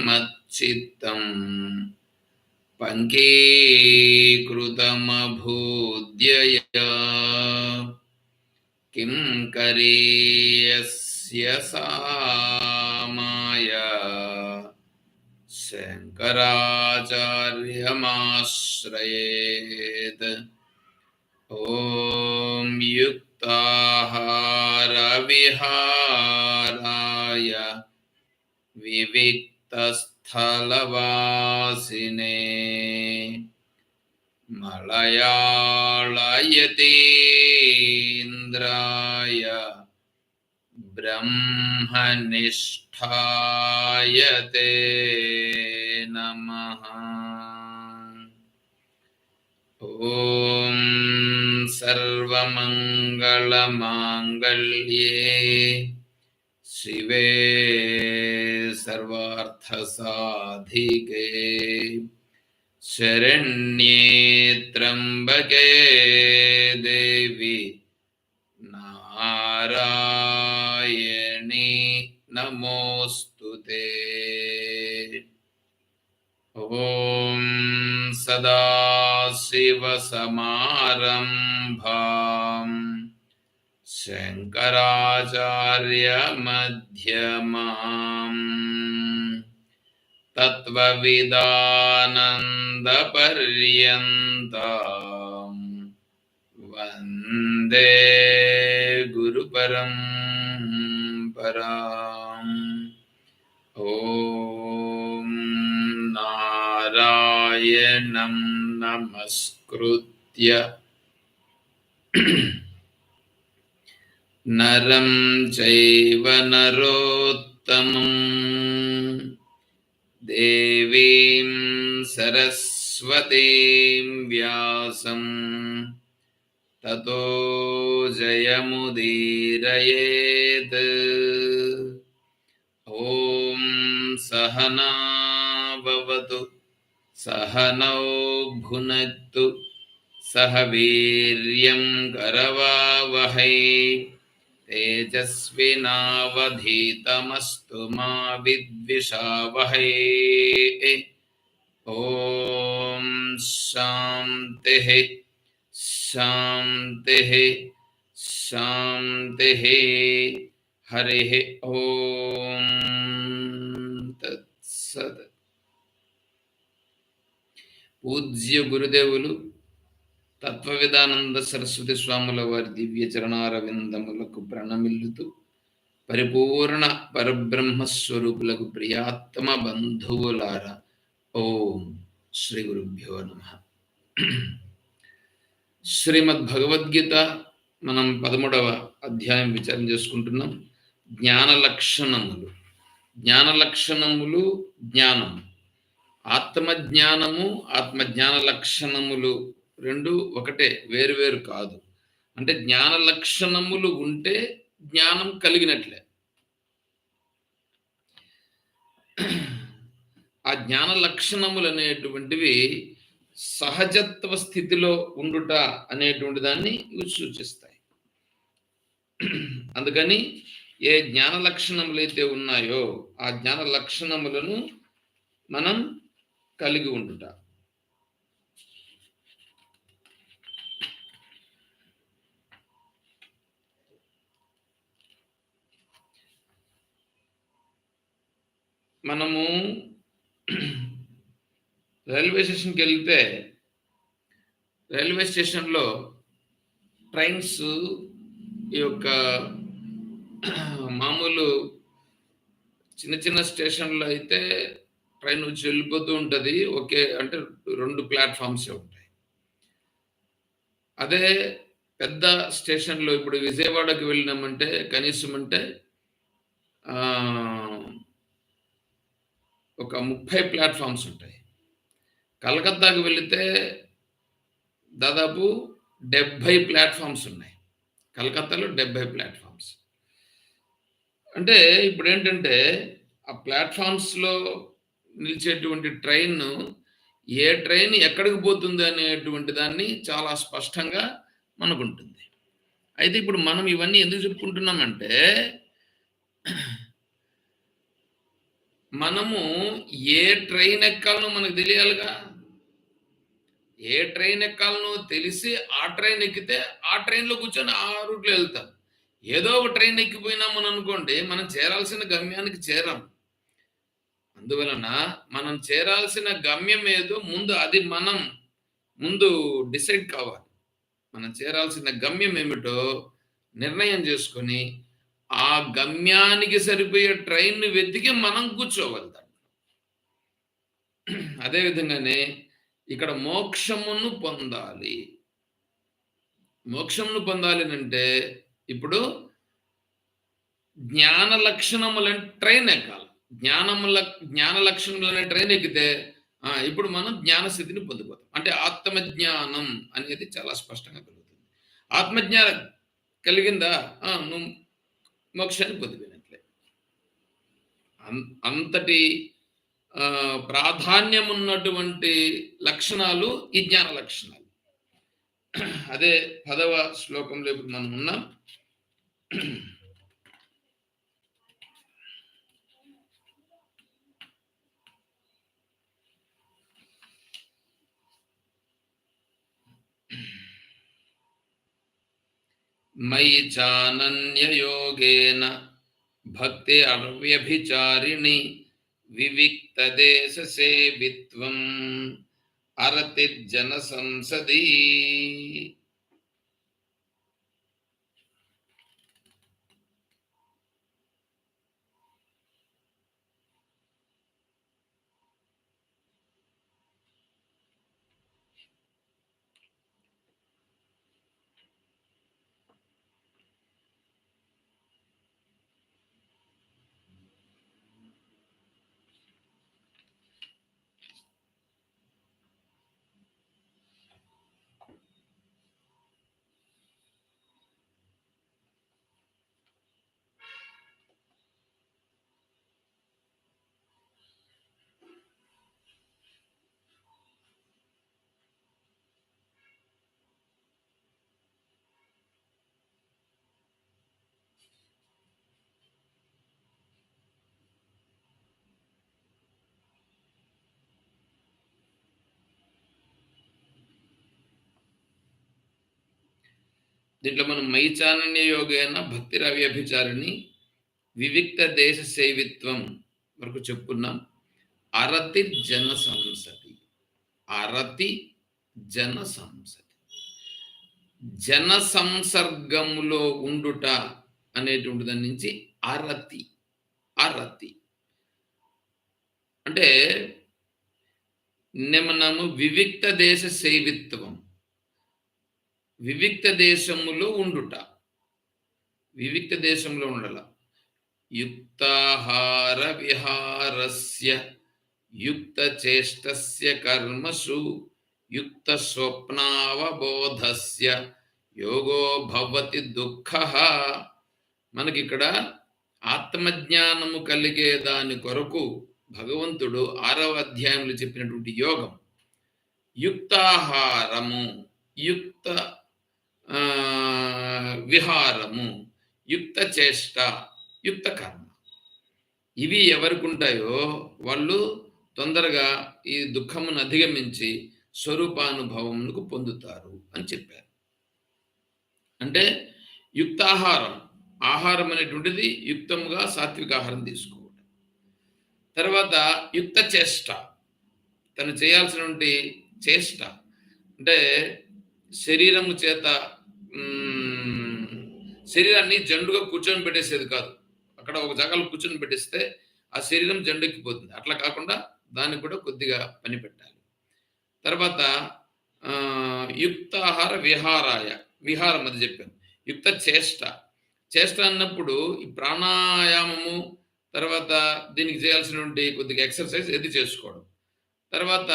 మచ్చిత్తం పంకీకృతమభూద్యయా కిం కరీయస్య సా మాయా శంకరాచార్యమాశ్రయేత్. ఓం యుక్తాహార విహారాయ వివిక్తస్థలవాసినే మలయాళయతీంద్రాయ బ్రహ్మనిష్ఠాయ తే నమః. ఓం సర్వమంగళమాంగళ్యే శివే సర్వార్థసాధికే శరణ్యే త్ర్యంబకే దేవి నారాయణి నమోస్తుతే. ఓం సదాశివసమారంభాం శంకరాచార్యమధ్యమాం తత్వవిదానందపర్యంతం వందే గురుపరంపరాం. ఓం నారాయణం నమస్కృత్య నరం చైవ నరోత్తమం దేవీం సరస్వతీం వ్యాసం తతో జయముదీరయేత్. ఓం సహనా భవతు సహనౌ భునక్తు సహ వీర్యం కరవావహై తేజస్వినావధీతమస్తు మా విద్విషావహై. ఓం శాంతి శాంతి శాంతి. హరి ఓం తత్సత్. పూజ్య గురుదేవులు తత్వవిదానంద సరస్వతి స్వాముల వారి దివ్య చరణారవిందములకు ప్రణమిల్లుతూ పరిపూర్ణ పరబ్రహ్మస్వరూపులకు ప్రియాత్మ బంధువులారా, ఓం శ్రీ గురుభ్యో నమః. శ్రీమద్ భగవద్గీత మనం 13వ అధ్యాయం విచారం చేసుకుంటున్నాం. జ్ఞాన లక్షణములు. జ్ఞాన లక్షణములు జ్ఞానము, ఆత్మజ్ఞానము ఆత్మజ్ఞాన లక్షణములు రెండు ఒకటే, వేరువేరు కాదు. అంటే జ్ఞాన లక్షణములు ఉంటే జ్ఞానం కలిగినట్లే. ఆ జ్ఞాన లక్షణములు అనేటువంటివి సహజత్వ స్థితిలో ఉండుట అనేటువంటి దాన్ని సూచిస్తాయి. అందుకని ఏ జ్ఞాన లక్షణములు అయితే ఉన్నాయో ఆ జ్ఞాన లక్షణములను మనం కలిగి ఉండుట. మనము రైల్వే స్టేషన్కి వెళ్తే రైల్వే స్టేషన్లో ట్రైన్స్ ఈ యొక్క మామూలు చిన్న చిన్న స్టేషన్లో అయితే ట్రైన్ వచ్చి వెళ్ళిపోతూ ఉంటుంది. ఒకే అంటే 2 ప్లాట్ఫామ్సే ఉంటాయి. అదే పెద్ద స్టేషన్లో ఇప్పుడు విజయవాడకి వెళ్ళినామంటే కనీసం అంటే ఒక 30 ప్లాట్ఫామ్స్ ఉంటాయి. కలకత్తాకి వెళితే దాదాపు 70 ప్లాట్ఫామ్స్ ఉన్నాయి. కలకత్తాలో 70 ప్లాట్ఫామ్స్. అంటే ఇప్పుడు ఏంటంటే ఆ ప్లాట్ఫామ్స్లో నిలిచేటువంటి ట్రైన్ ఏ ట్రైన్ ఎక్కడికి పోతుంది అనేటువంటి దాన్ని చాలా స్పష్టంగా మనకు ఉంటుంది. అయితే ఇప్పుడు మనం ఇవన్నీ ఎందుకు చెప్పుకుంటున్నామంటే మనము ఏ ట్రైన్ ఎక్కాలనో మనకు తెలియాలిగా. ఏ ట్రైన్ ఎక్కాలనో తెలిసి ఆ ట్రైన్ ఎక్కితే ఆ ట్రైన్‌లో కూర్చొని ఆ రూట్‌లో ఎళ్తాం. ఏదో ఒక ట్రైన్ ఎక్కిపోయినామననుకోండి, మనం చేరాల్సిన గమ్యానికి చేరం. అందువలన మనం చేరాల్సిన గమ్యం ఏదో ముందు అది మనం ముందు డిసైడ్ కావాలి. మనం చేరాల్సిన గమ్యం ఏమిటో నిర్ణయం చేసుకొని, ఆ గమ్యానికి సరిపోయే ట్రైన్‌ని వెతికి మనం కూర్చోవాలి దాంట్లో. అదే విధంగానే ఇక్కడ మోక్షమును పొందాలి. మోక్షమును పొందాలనంటే ఇప్పుడు జ్ఞాన లక్షణములని ట్రైన్ ఎక్కాలి. జ్ఞాన లక్షణములనే ట్రైన్ ఎక్కితే ఇప్పుడు మనం జ్ఞాన స్థితిని పొందిపోతాం. అంటే ఆత్మజ్ఞానం అనేది చాలా స్పష్టంగా కలుగుతుంది. ఆత్మజ్ఞానం కలిగిందా? నువ్వు మోక్షాన్ని పొందిపోయినట్లే. అంతటి ప్రాధాన్యమున్నటువంటి లక్షణాలు ఈ జ్ఞాన లక్షణాలు. అదే 10వ శ్లోకంలో ఇప్పుడు మనం ఉన్నాం. మయి చానన్యయోగేన భక్తి అవ్యభిచారిణి వివిక్త దేశ సేవిత్వం అరతిర్జన సంసదీ. దీంట్లో మనం మైచానన్య యోగేన భక్తిరవి అభిచారిణి వివిక్త దేశ సేవిత్వం వరకు చెప్పుకున్నాం. అరతి జన సంసతి. అరతి జన సంసతి. జన సంసర్గములో ఉండుట అనేటువంటి దాని నుంచి అరతి. అరతి అంటే మనము వివిక్త దేశ సేవిత్వం, వివిక్త దేశములో ఉండుట, వివిక్త దేశంలో ఉండాల. యుక్తాహార విహారస్య యుక్త చేష్టస్య కర్మసు యుక్త స్వప్నావబోధస్య యోగో భవతి దుఃఖః. మనకిక్కడ ఆత్మజ్ఞానము కలిగే దాని కొరకు భగవంతుడు 6వ అధ్యాయంలో చెప్పినటువంటి యోగం, యుక్తాహారము, యుక్త విహారము, యుక్త చేష్ట, యుక్త కర్మ. ఇవి ఎవరికి ఉంటాయో వాళ్ళు తొందరగా ఈ దుఃఖమును అధిగమించి స్వరూపానుభవమునకు పొందుతారు అని చెప్పారు. అంటే యుక్తాహారం, ఆహారం అనేటువంటిది యుక్తముగా సాత్విక ఆహారం తీసుకోవడం. తర్వాత యుక్త చేష్ట, తను చేయాల్సినటువంటి చేష్ట అంటే శరీరము చేత శరీరాన్ని జండుగా కూర్చొని పెట్టేసేది కాదు. అక్కడ ఒక జాగాలో కూర్చొని పెట్టేస్తే ఆ శరీరం జండెక్కిపోతుంది. అట్లా కాకుండా దానికి కూడా కొద్దిగా పని పెట్టాలి. తర్వాత యుక్తాహార విహారాయ, విహారం అది చెప్పాను. యుక్త చేష్ట, చేష్ట అన్నప్పుడు ఈ ప్రాణాయామము, తర్వాత దీనికి చేయాల్సినటువంటి కొద్దిగా ఎక్సర్సైజ్ ఎది చేసుకోవడం. తర్వాత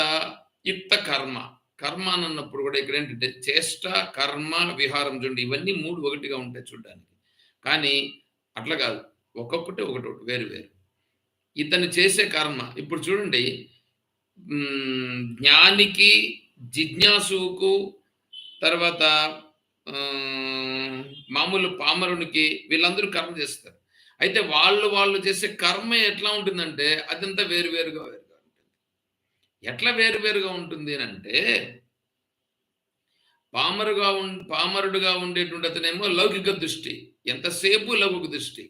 యుక్త కర్మ, కర్మ అని అన్నప్పుడు కూడా ఇక్కడ ఏంటంటే చేష్ట, కర్మ, విహారం చూడండి, ఇవన్నీ 3 ఒకటిగా ఉంటాయి చూడడానికి. కానీ అట్లా కాదు, ఒక్కొక్కటి ఒకటి వేరు వేరు. ఇతను చేసే కర్మ ఇప్పుడు చూడండి, జ్ఞానికి, జిజ్ఞాసుకు, తర్వాత మామూలు పామరునికి వీళ్ళందరూ కర్మ చేస్తారు. అయితే వాళ్ళు చేసే కర్మ ఎట్లా ఉంటుందంటే అదంతా వేరువేరుగా ఉంటుంది. ఎట్లా వేరువేరుగా ఉంటుంది అనంటే పామరుడుగా ఉండేటువంటి అతనేమో లౌకిక దృష్టి. ఎంతసేపు లౌకిక దృష్టి.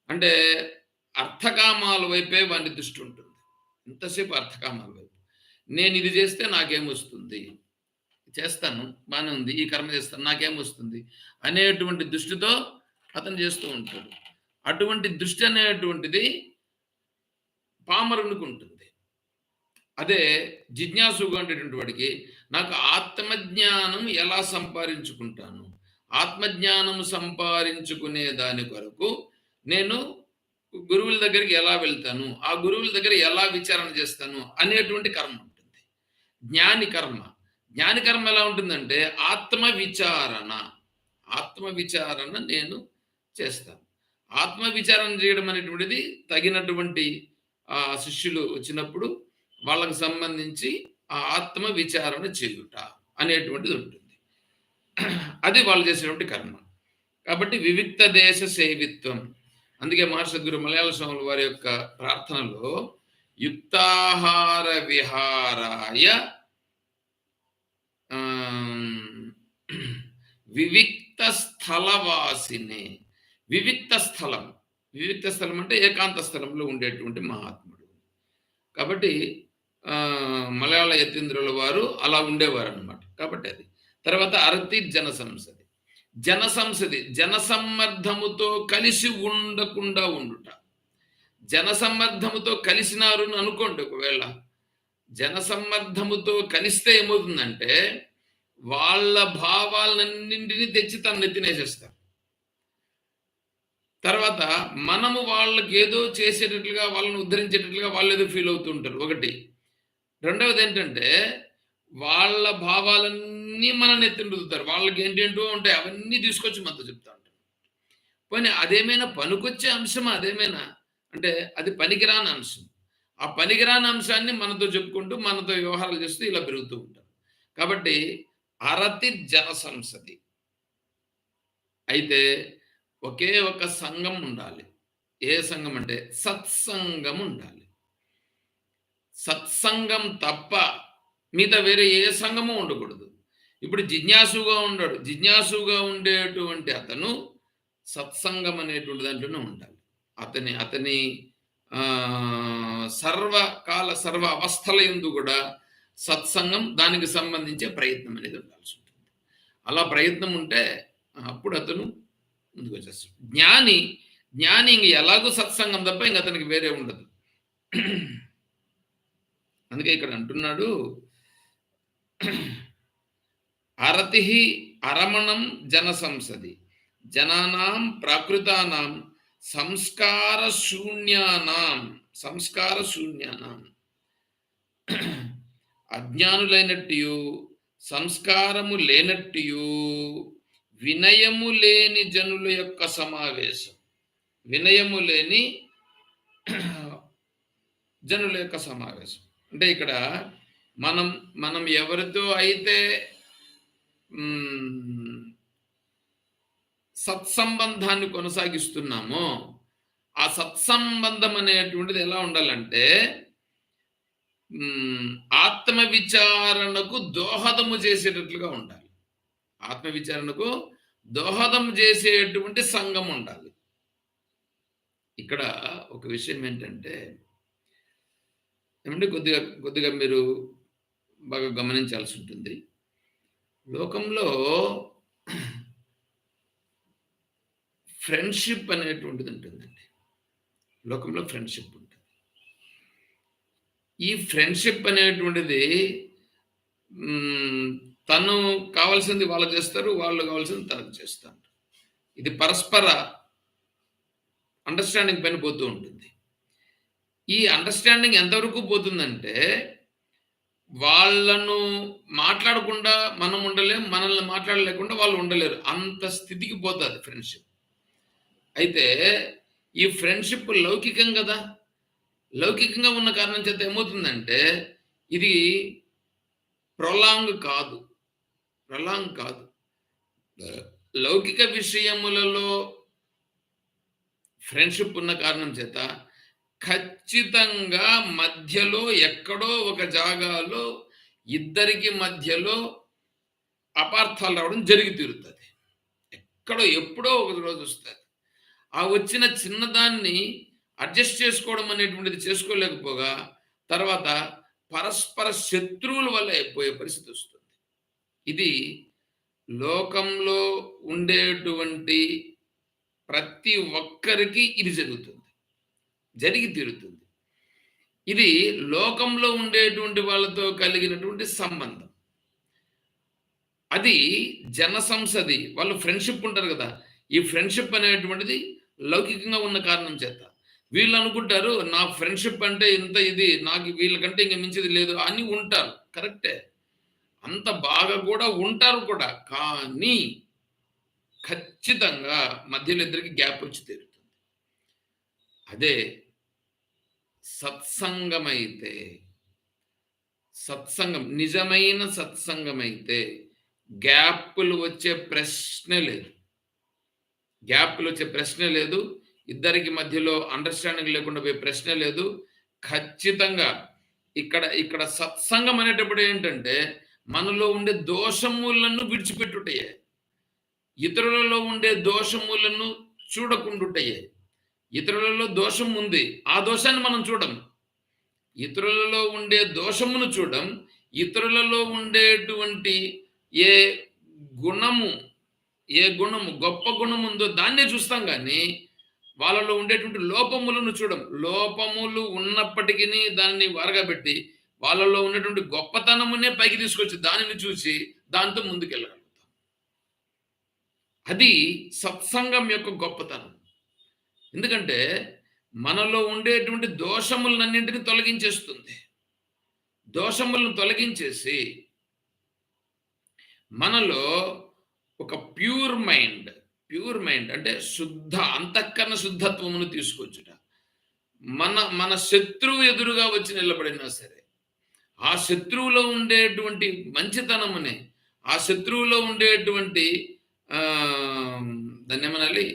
అంటే అర్థకామాల వైపే వాని దృష్టి ఉంటుంది. ఎంతసేపు అర్థకామాల వైపు. నేనిది చేస్తే నాకేమొస్తుంది? చేస్తాను. బానే ఉంది. ఈ కర్మ చేస్తాను. నాకేమొస్తుంది? అనేటువంటి దృష్టితో అతను చేస్తూ ఉంటాడు. అటువంటి దృష్టి అనేటువంటిది పామరునికి ఉంటుంది. అదే జిజ్ఞాసుగా ఉండేటువంటి వాడికి నాకు ఆత్మజ్ఞానం ఎలా సంపాదించుకుంటాను? ఆత్మజ్ఞానం సంపాదించుకునే దాని కొరకు నేను గురువుల దగ్గరికి ఎలా వెళ్తాను? ఆ గురువుల దగ్గర ఎలా విచారణ చేస్తాను? అనేటువంటి కర్మ ఉంటుంది. జ్ఞాని కర్మ. జ్ఞాని కర్మ ఎలా ఉంటుందంటే ఆత్మ విచారణ. ఆత్మ విచారణ నేను చేస్తాను. ఆత్మ విచారణ చేయడం అనేటువంటిది తగినటువంటి శిష్యులు వచ్చినప్పుడు వాళ్ళకి సంబంధించి ఆ ఆత్మ విచారణ చేయుట అనేటువంటిది ఉంటుంది. అది వాళ్ళు చేసేటువంటి కర్మ. కాబట్టి వివిక్త దేశ సేవిత్వం. అందుకే మహర్షి గురు మలయాళ స్వాముల వారి యొక్క ప్రార్థనలో యుక్తాహార విహారాయ వివిక్త స్థలవాసినే. వివిక్త స్థలం. వివిక్త స్థలం అంటే ఏకాంత స్థలంలో ఉండేటువంటి మహాత్ముడు. కాబట్టి మలయాళ యతీంద్రుల వారు అలా ఉండేవారు అనమాట. కాబట్టి అది తర్వాత అరతి జనసంసది. జనసంసది జనసమ్మర్ధముతో కలిసి ఉండకుండా ఉండుట. జనసమ్మర్ధముతో కలిసినారు అని అనుకోండి. ఒకవేళ జనసమ్మర్ధముతో కలిస్తే ఏమవుతుందంటే వాళ్ళ భావాలన్నింటినీ తెచ్చి తన నెత్తినేసేస్తారు. తర్వాత మనము వాళ్ళకి ఏదో చేసేటట్లుగా వాళ్ళని ఉద్ధరించేటట్లుగా వాళ్ళు ఏదో ఫీల్ అవుతూ ఉంటారు. ఒకటి. రెండవది ఏంటంటే వాళ్ళ భావాలన్నీ మన నెత్తిన రుద్దుతారు. వాళ్ళకి ఏంటేంటో ఉంటాయి. అవన్నీ తీసుకొచ్చి మనతో చెప్తా ఉంటారు. పోనీ అదేమైనా పనికొచ్చే అంశమా? అదేమైనా అంటే అది పనికిరాని అంశం. ఆ పనికిరాని అంశాన్ని మనతో చెప్పుకుంటూ మనతో వ్యవహారాలు చేస్తూ ఇలా పెరుగుతూ ఉంటారు. కాబట్టి అరతి జనసంసది. అయితే ఒకే ఒక సంఘం ఉండాలి. ఏ సంఘం అంటే సత్సంగం ఉండాలి. సత్సంగం తప్ప మిగతా వేరే ఏ సంఘము ఉండకూడదు. ఇప్పుడు జిజ్ఞాసుగా ఉన్నాడు. జిజ్ఞాసుగా ఉండేటువంటి అతను సత్సంగం అనేటువంటి దాంట్లోనే ఉండాలి. అతని సర్వకాల సర్వ అవస్థల యందు కూడా సత్సంగం దానికి సంబంధించే ప్రయత్నం అనేది ఉండాల్సి ఉంటుంది. అలా ప్రయత్నం ఉంటే అప్పుడు అతను ముందుకు వచ్చేస్తాడు. జ్ఞాని ఇంక ఎలాగో సత్సంగం తప్ప ఇంక అతనికి వేరే ఉండదు. అందుకే ఇక్కడ అంటున్నాడు అరతి అరమణం జనసంసది జనానాం ప్రాకృతానాం సంస్కార శూన్యానాం అజ్ఞానులైనట్టు సంస్కారము లేనట్టు వినయము లేని జనుల యొక్క సమావేశం. వినయము లేని జనుల యొక్క సమావేశం అంటే ఇక్కడ మనం ఎవరితో అయితే సత్సంబంధాన్ని కొనసాగిస్తున్నామో ఆ సత్సంబంధం అనేటువంటిది ఎలా ఉండాలంటే ఆత్మ విచారణకు దోహదము చేసేటట్లుగా ఉండాలి. ఆత్మ విచారణకు దోహదం చేసేటువంటి సంఘం ఉండాలి. ఇక్కడ ఒక విషయం ఏంటంటే ఏమంటే కొద్దిగా మీరు బాగా గమనించాల్సి ఉంటుంది. లోకంలో ఫ్రెండ్షిప్ అనేటువంటిది ఉంటుందండి. లోకంలో ఫ్రెండ్షిప్ ఉంటుంది. ఈ ఫ్రెండ్షిప్ అనేటువంటిది తను కావాల్సింది వాళ్ళు చేస్తారు, వాళ్ళు కావాల్సింది తనకు చేస్తారు. ఇది పరస్పర అండర్స్టాండింగ్ పైన పోతూ ఉంటుంది. ఈ అండర్స్టాండింగ్ ఎంతవరకు పోతుందంటే వాళ్ళను మాట్లాడకుండా మనం ఉండలేం, మనల్ని మాట్లాడలేకుండా వాళ్ళు ఉండలేరు. అంత స్థితికి పోతుంది ఫ్రెండ్షిప్. అయితే ఈ ఫ్రెండ్షిప్ లౌకికం కదా. లౌకికంగా ఉన్న కారణం చేత ఏమవుతుందంటే ఇది ప్రొలాంగ్ కాదు. లౌకిక విషయములలో ఫ్రెండ్షిప్ ఉన్న కారణం చేత ఖచ్చితంగా మధ్యలో ఎక్కడో ఒక జాగాలో ఇద్దరికి మధ్యలో అపార్థాలు రావడం జరిగి తీరుతుంది. ఎక్కడో ఎప్పుడో ఒక రోజు వస్తుంది. ఆ వచ్చిన చిన్నదాన్ని అడ్జస్ట్ చేసుకోవడం అనేటువంటిది చేసుకోలేకపోగా తర్వాత పరస్పర శత్రువుల వల్ల అయిపోయే పరిస్థితి వస్తుంది. ఇది లోకంలో ఉండేటువంటి ప్రతి ఒక్కరికి ఇది జరుగుతుంది, జరిగి తీరుతుంది. ఇది లోకంలో ఉండేటువంటి వాళ్ళతో కలిగినటువంటి సంబంధం. అది జనసంసది, వాళ్ళు ఫ్రెండ్షిప్ ఉంటారు కదా. ఈ ఫ్రెండ్షిప్ అనేటువంటిది లౌకికంగా ఉన్న కారణం చేత వీళ్ళు అనుకుంటారు నా ఫ్రెండ్షిప్ అంటే ఇంత, ఇది నాకు వీళ్ళకంటే ఇంక మించిది లేదు అని ఉంటారు. కరెక్టే, అంత బాగా కూడా ఉంటారు కూడా. కానీ ఖచ్చితంగా మధ్యలో ఇద్దరికి గ్యాప్ వచ్చి తీరుతుంది. అదే సత్సంగమైతే, సత్సంగం నిజమైన సత్సంగమైతే గ్యాప్లు వచ్చే ప్రశ్నే లేదు. గ్యాప్లు వచ్చే ప్రశ్నే లేదు. ఇద్దరికి మధ్యలో అండర్స్టాండింగ్ లేకుండా పోయే ప్రశ్నే లేదు. ఖచ్చితంగా ఇక్కడ ఇక్కడ సత్సంగం అనేటప్పుడు ఏంటంటే మనలో ఉండే దోషములను విడిచిపెట్టుటయే, ఇతరులలో ఉండే దోషములను చూడకుండుటయే. ఇతరులలో దోషం ఉంది, ఆ దోషాన్ని మనం చూడం. ఇతరులలో ఉండే దోషమును చూడం. ఇతరులలో ఉండేటువంటి ఏ గుణము గొప్ప గుణం ఉందో దాన్నే చూస్తాం, కానీ వాళ్ళలో ఉండేటువంటి లోపములను చూడం. లోపములు ఉన్నప్పటికీ దాన్ని వారగబెట్టి వాళ్ళలో ఉన్నటువంటి గొప్పతనమునే పైకి తీసుకొచ్చి దానిని చూసి దాంతో ముందుకెళ్ళగలుగుతాం. అది సత్సంగం యొక్క గొప్పతనం. ఎందుకంటే మనలో ఉండేటువంటి దోషములన్నింటినీ తొలగించేస్తుంది. దోషములను తొలగించేసి మనలో ఒక ప్యూర్ మైండ్ అంటే శుద్ధ అంతఃకరణ శుద్ధత్వమును తీసుకొచ్చుట. మన శత్రువు ఎదురుగా వచ్చి నిలబడినా సరే ఆ శత్రువులో ఉండేటువంటి మంచితనమునే, ఆ శత్రువులో ఉండేటువంటి దాన్ని ఏమనాలి,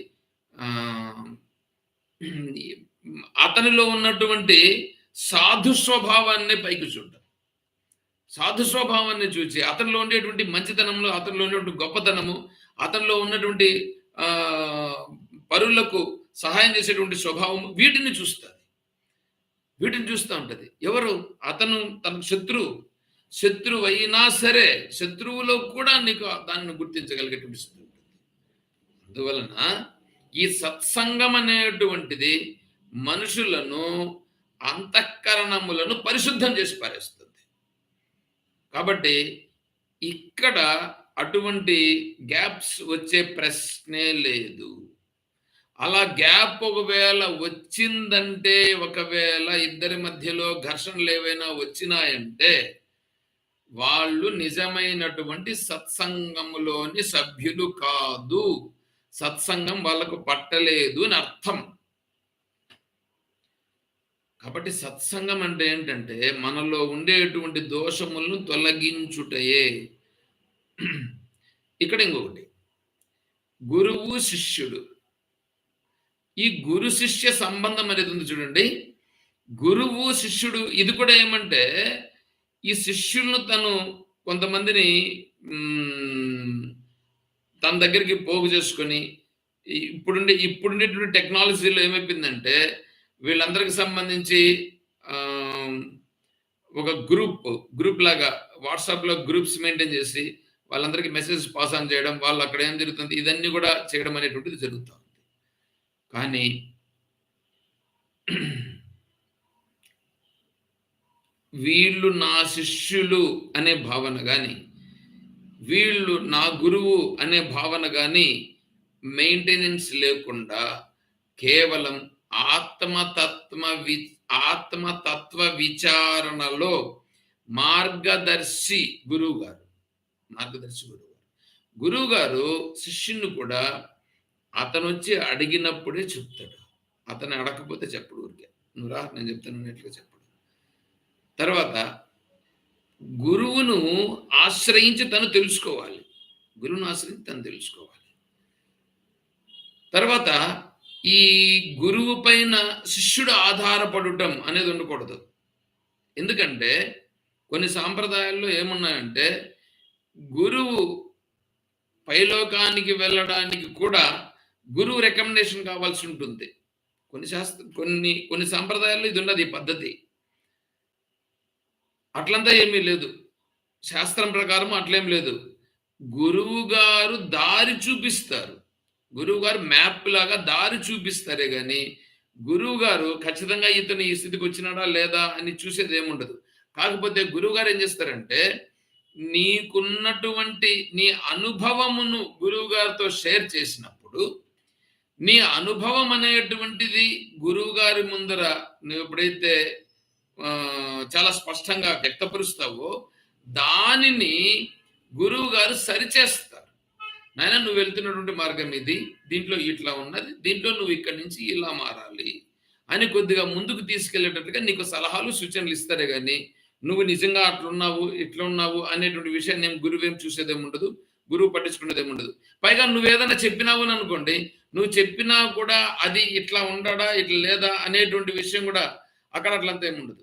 అతనిలో ఉన్నటువంటి సాధు స్వభావాన్ని పైకి చూడటం. సాధు స్వభావాన్ని చూసి అతనిలో ఉండేటువంటి మంచితనంలో, అతనిలో ఉండేటువంటి గొప్పతనము, అతనిలో ఉన్నటువంటి పరులకు సహాయం చేసేటువంటి స్వభావము, వీటిని చూస్తుంది. వీటిని చూస్తూ ఉంటుంది. ఎవరు? అతను తన శత్రువు అయినా సరే శత్రువులో కూడా నీకు దాన్ని గుర్తించగలిగేటువంటి స్థితి ఉంటుంది. అందువలన ఈ సత్సంగం అనేటువంటిది మనుషులను, అంతఃకరణములను పరిశుద్ధం చేసి పారేస్తుంది. కాబట్టి ఇక్కడ అటువంటి గ్యాప్స్ వచ్చే ప్రశ్నే లేదు. అలా గ్యాప్ ఒకవేళ వచ్చిందంటే, ఒకవేళ ఇద్దరి మధ్యలో ఘర్షణలు ఏవైనా వచ్చినాయంటే వాళ్ళు నిజమైనటువంటి సత్సంగములోని సభ్యులు కాదు. సత్సంగం వాళ్ళకు పట్టలేదు అని అర్థం. కాబట్టి సత్సంగం అంటే ఏంటంటే మనలో ఉండేటువంటి దోషములను తొలగించుటయే. ఇక్కడ ఇంకొకటి, గురువు శిష్యుడు. ఈ గురు శిష్య సంబంధం అనేది ఉంది చూడండి. గురువు శిష్యుడు ఇది కూడా ఏమంటే ఈ శిష్యులను తను కొంతమందిని తన దగ్గరికి పోగు చేసుకొని, ఇప్పుడుండేటువంటి టెక్నాలజీలో ఏమైపోయిందంటే వీళ్ళందరికి సంబంధించి ఒక గ్రూప్ లాగా వాట్సాప్లో గ్రూప్స్ మెయింటైన్ చేసి వాళ్ళందరికీ మెసేజ్ పాస్ ఆన్ చేయడం, వాళ్ళు అక్కడ ఏం జరుగుతుంది ఇదన్నీ కూడా చేయడం అనేటువంటిది జరుగుతూ ఉంది. కానీ వీళ్ళు నా శిష్యులు అనే భావన కానీ, వీళ్ళు నా గురువు అనే భావన కానీ మెయింటెనెన్స్ లేకుండా కేవలం ఆత్మతత్వ విచారణలో మార్గదర్శి గురువు గారు శిష్యుని కూడా అతను వచ్చి అడిగినప్పుడే చెప్తాడు. అతను అడగకపోతే చెప్పడు. ఊరికే నువ్వు రా నేను చెప్తాను అన్నట్లుగా చెప్పడు. తర్వాత గురువును ఆశ్రయించి తను తెలుసుకోవాలి. తర్వాత ఈ గురువు పైన శిష్యుడు ఆధారపడటం అనేది ఉండకూడదు. ఎందుకంటే కొన్ని సాంప్రదాయాల్లో ఏమున్నాయంటే గురువు పైలోకానికి వెళ్ళడానికి కూడా గురువు రికమెండేషన్ కావాల్సి ఉంటుంది. కొన్ని సాంప్రదాయాల్లో ఇది ఉన్నది, ఈ పద్ధతి. అట్లంతా ఏమీ లేదు. శాస్త్రం ప్రకారం అట్లేం లేదు. గురువు గారు దారి చూపిస్తారు. గురువు గారు మ్యాప్ లాగా దారి చూపిస్తారే గాని గురువు గారు ఖచ్చితంగా ఇతను ఈ స్థితికి వచ్చినాడా లేదా అని చూసేది ఏముండదు. కాకపోతే గురువు గారు ఏం చేస్తారంటే నీకున్నటువంటి నీ అనుభవమును గురువు గారితో షేర్ చేసినప్పుడు నీ అనుభవం అనేటువంటిది గురువు గారి ముందర నువ్వు ఎప్పుడైతే చాలా స్పష్టంగా వ్యక్తపరుస్తావో దానిని గురువు గారు సరిచేస్తారు. నాయన నువ్వు వెళ్తున్నటువంటి మార్గం ఇది, దీంట్లో ఇట్లా ఉన్నది, దీంట్లో నువ్వు ఇక్కడి నుంచి ఇలా మారాలి అని కొద్దిగా ముందుకు తీసుకెళ్లేటట్టుగా నీకు సలహాలు సూచనలు ఇస్తారే కానీ నువ్వు నిజంగా అట్లున్నావు ఇట్లా ఉన్నావు అనేటువంటి విషయాన్ని గురువేం చూసేదేముండదు, గురువు పట్టించుకునేదేముండదు. పైగా నువ్వేదైనా చెప్పినావు అని అనుకోండి, నువ్వు చెప్పినా కూడా అది ఇట్లా ఉండడా ఇట్లా లేదా అనేటువంటి విషయం కూడా అక్కడ అట్లంతా ఏముండదు.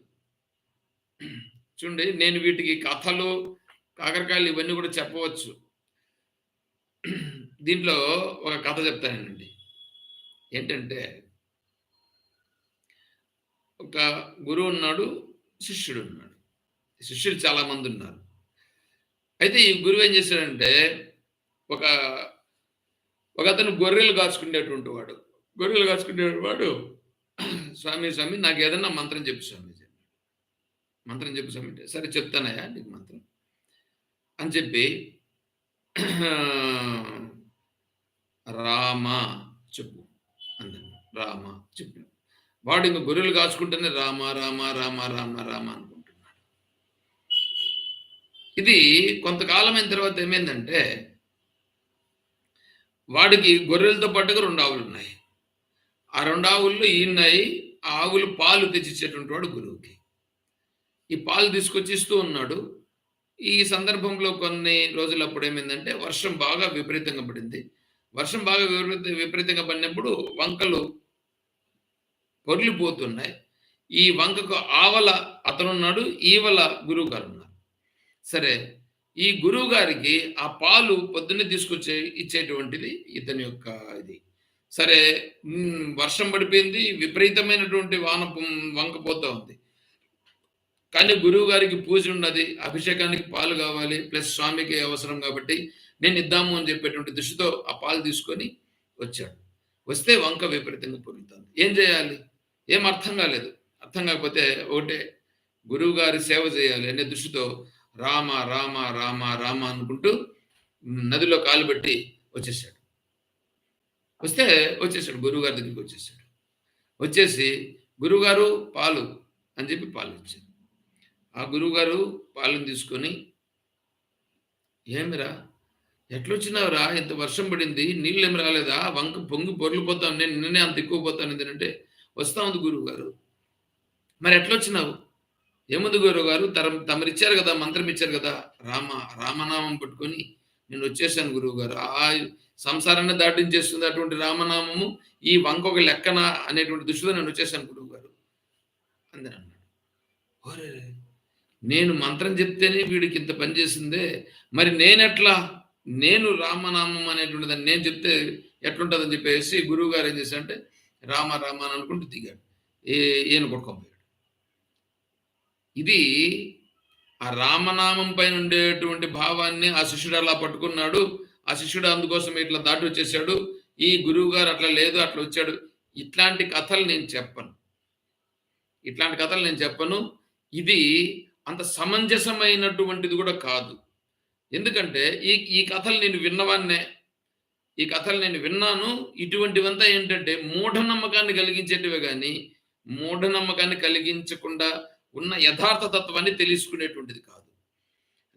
చూడండి, నేను వీటికి కథలు కాకరకాయలు ఇవన్నీ కూడా చెప్పవచ్చు. దీంట్లో ఒక కథ చెప్తానండి. ఏంటంటే ఒక గురువు ఉన్నాడు, శిష్యుడు ఉన్నాడు. శిష్యులు చాలా మంది ఉన్నారు. అయితే ఈ గురువు ఏం చేశాడంటే ఒక అతను గొర్రెలు కాచుకునేటువంటి వాడు. గొర్రెలు కాచుకునేటువంటి వాడు స్వామి నాకు ఏదన్నా మంత్రం చెప్పు స్వామి, మంత్రం చెప్పు స్వామి అంటే సరే చెప్తానయ్యా నీకు మంత్రం అని చెప్పి రామ చెప్పు అందాను. రామ చెప్పు. వాడు ఇంకా గొర్రెలు కాచుకుంటేనే రామ రామ రామ రామ రామ అనుకుంటున్నాడు. ఇది కొంతకాలం అయిన తర్వాత ఏమైందంటే వాడికి గొర్రెలతో పాటుగా 2 ఆవులు ఉన్నాయి. ఆ 2 ఆవుల్లో ఈయన్నాయి. ఆ ఆవులు పాలు తెచ్చిచ్చేటువంటి వాడు గురువుకి. ఈ పాలు తీసుకొచ్చి ఇస్తూ ఉన్నాడు. ఈ సందర్భంలో కొన్ని రోజులు అప్పుడు ఏమైందంటే వర్షం బాగా విపరీతంగా పడింది. వర్షం బాగా విపరీతంగా పడినప్పుడు వంకలు పొర్లిపోతున్నాయి. ఈ వంకకు ఆవల అతనున్నాడు, ఈవల గురువు గారు ఉన్నారు. సరే, ఈ గురువు గారికి ఆ పాలు పొద్దున్నే ఇచ్చేటువంటిది ఇతని యొక్క ఇది. సరే, వర్షం పడిపోయింది, విపరీతమైనటువంటి వంక పోతా ఉంది. కానీ గురువు గారికి పూజ ఉన్నది, అభిషేకానికి పాలు కావాలి, ప్లస్ స్వామికి అవసరం కాబట్టి నేను ఇద్దాము అని చెప్పేటువంటి దృష్టితో ఆ పాలు తీసుకొని వచ్చాడు. వస్తే వంక విపరీతంగా పొరుగుతుంది. ఏం చేయాలి? ఏం అర్థం కాలేదు. అర్థం కాకపోతే ఒకటే, గురువు గారి సేవ చేయాలి అనే దృష్టితో రామ రామ రామ రామ అనుకుంటూ నదిలో కాలు పెట్టి వచ్చేసాడు. వచ్చేసాడు గురువుగారి దగ్గరికి వచ్చేసాడు. వచ్చేసి గురువుగారు పాలు అని చెప్పి పాలు ఇచ్చారు. ఆ గురువుగారు పాలను తీసుకొని, ఏమిరా ఎట్లొచ్చినావురా, ఇంత వర్షం పడింది, నీళ్ళు ఏమి రాలేదా, వంక పొంగి పొర్లిపోతాను, నేను నిన్నే అంత ఎక్కువ పోతాను ఏంటంటే, వస్తా ఉంది గురువు గారు. మరి ఎట్లొచ్చినావు? ఏముంది గురువు గారు, తమరిచ్చారు కదా, మంత్రం ఇచ్చారు కదా, రామనామం పట్టుకొని నేను వచ్చేసాను గురువు గారు. ఆ సంసారాన్ని దాటించేస్తుంది అటువంటి రామనామము, ఈ వంక ఒక లెక్కన అనేటువంటి దృష్టిలో నేను వచ్చేసాను గురువు గారు అందని అన్నాడు. ఓరే, నేను మంత్రం చెప్తేనే వీడికి ఇంత పని చేసిందే, మరి నేను రామనామం అనేటువంటి దాన్ని నేను చెప్తే ఎట్లుంటుందని చెప్పేసి గురువు గారు ఏం చేశారంటే రామ రామ అని అనుకుంటూ దిగాడు. ఈయన కొట్టుకోపోయాడు. ఇది ఆ రామనామం పైన ఉండేటువంటి భావాన్ని ఆ శిష్యుడు అలా పట్టుకున్నాడు. ఆ శిష్యుడు అందుకోసం ఇట్లా దాటి వచ్చేసాడు. ఈ గురువు గారు అట్లా లేదు, అట్లా వచ్చాడు. ఇట్లాంటి కథలు నేను చెప్పను. ఇది అంత సమంజసమైనటువంటిది కూడా కాదు. ఎందుకంటే ఈ కథలు నేను విన్నాను. ఇటువంటివంతా ఏంటంటే మూఢనమ్మకాన్ని కలిగించేటివే కానీ మూఢనమ్మకాన్ని కలిగించకుండా ఉన్న యథార్థ తత్వాన్ని తెలుసుకునేటువంటిది కాదు.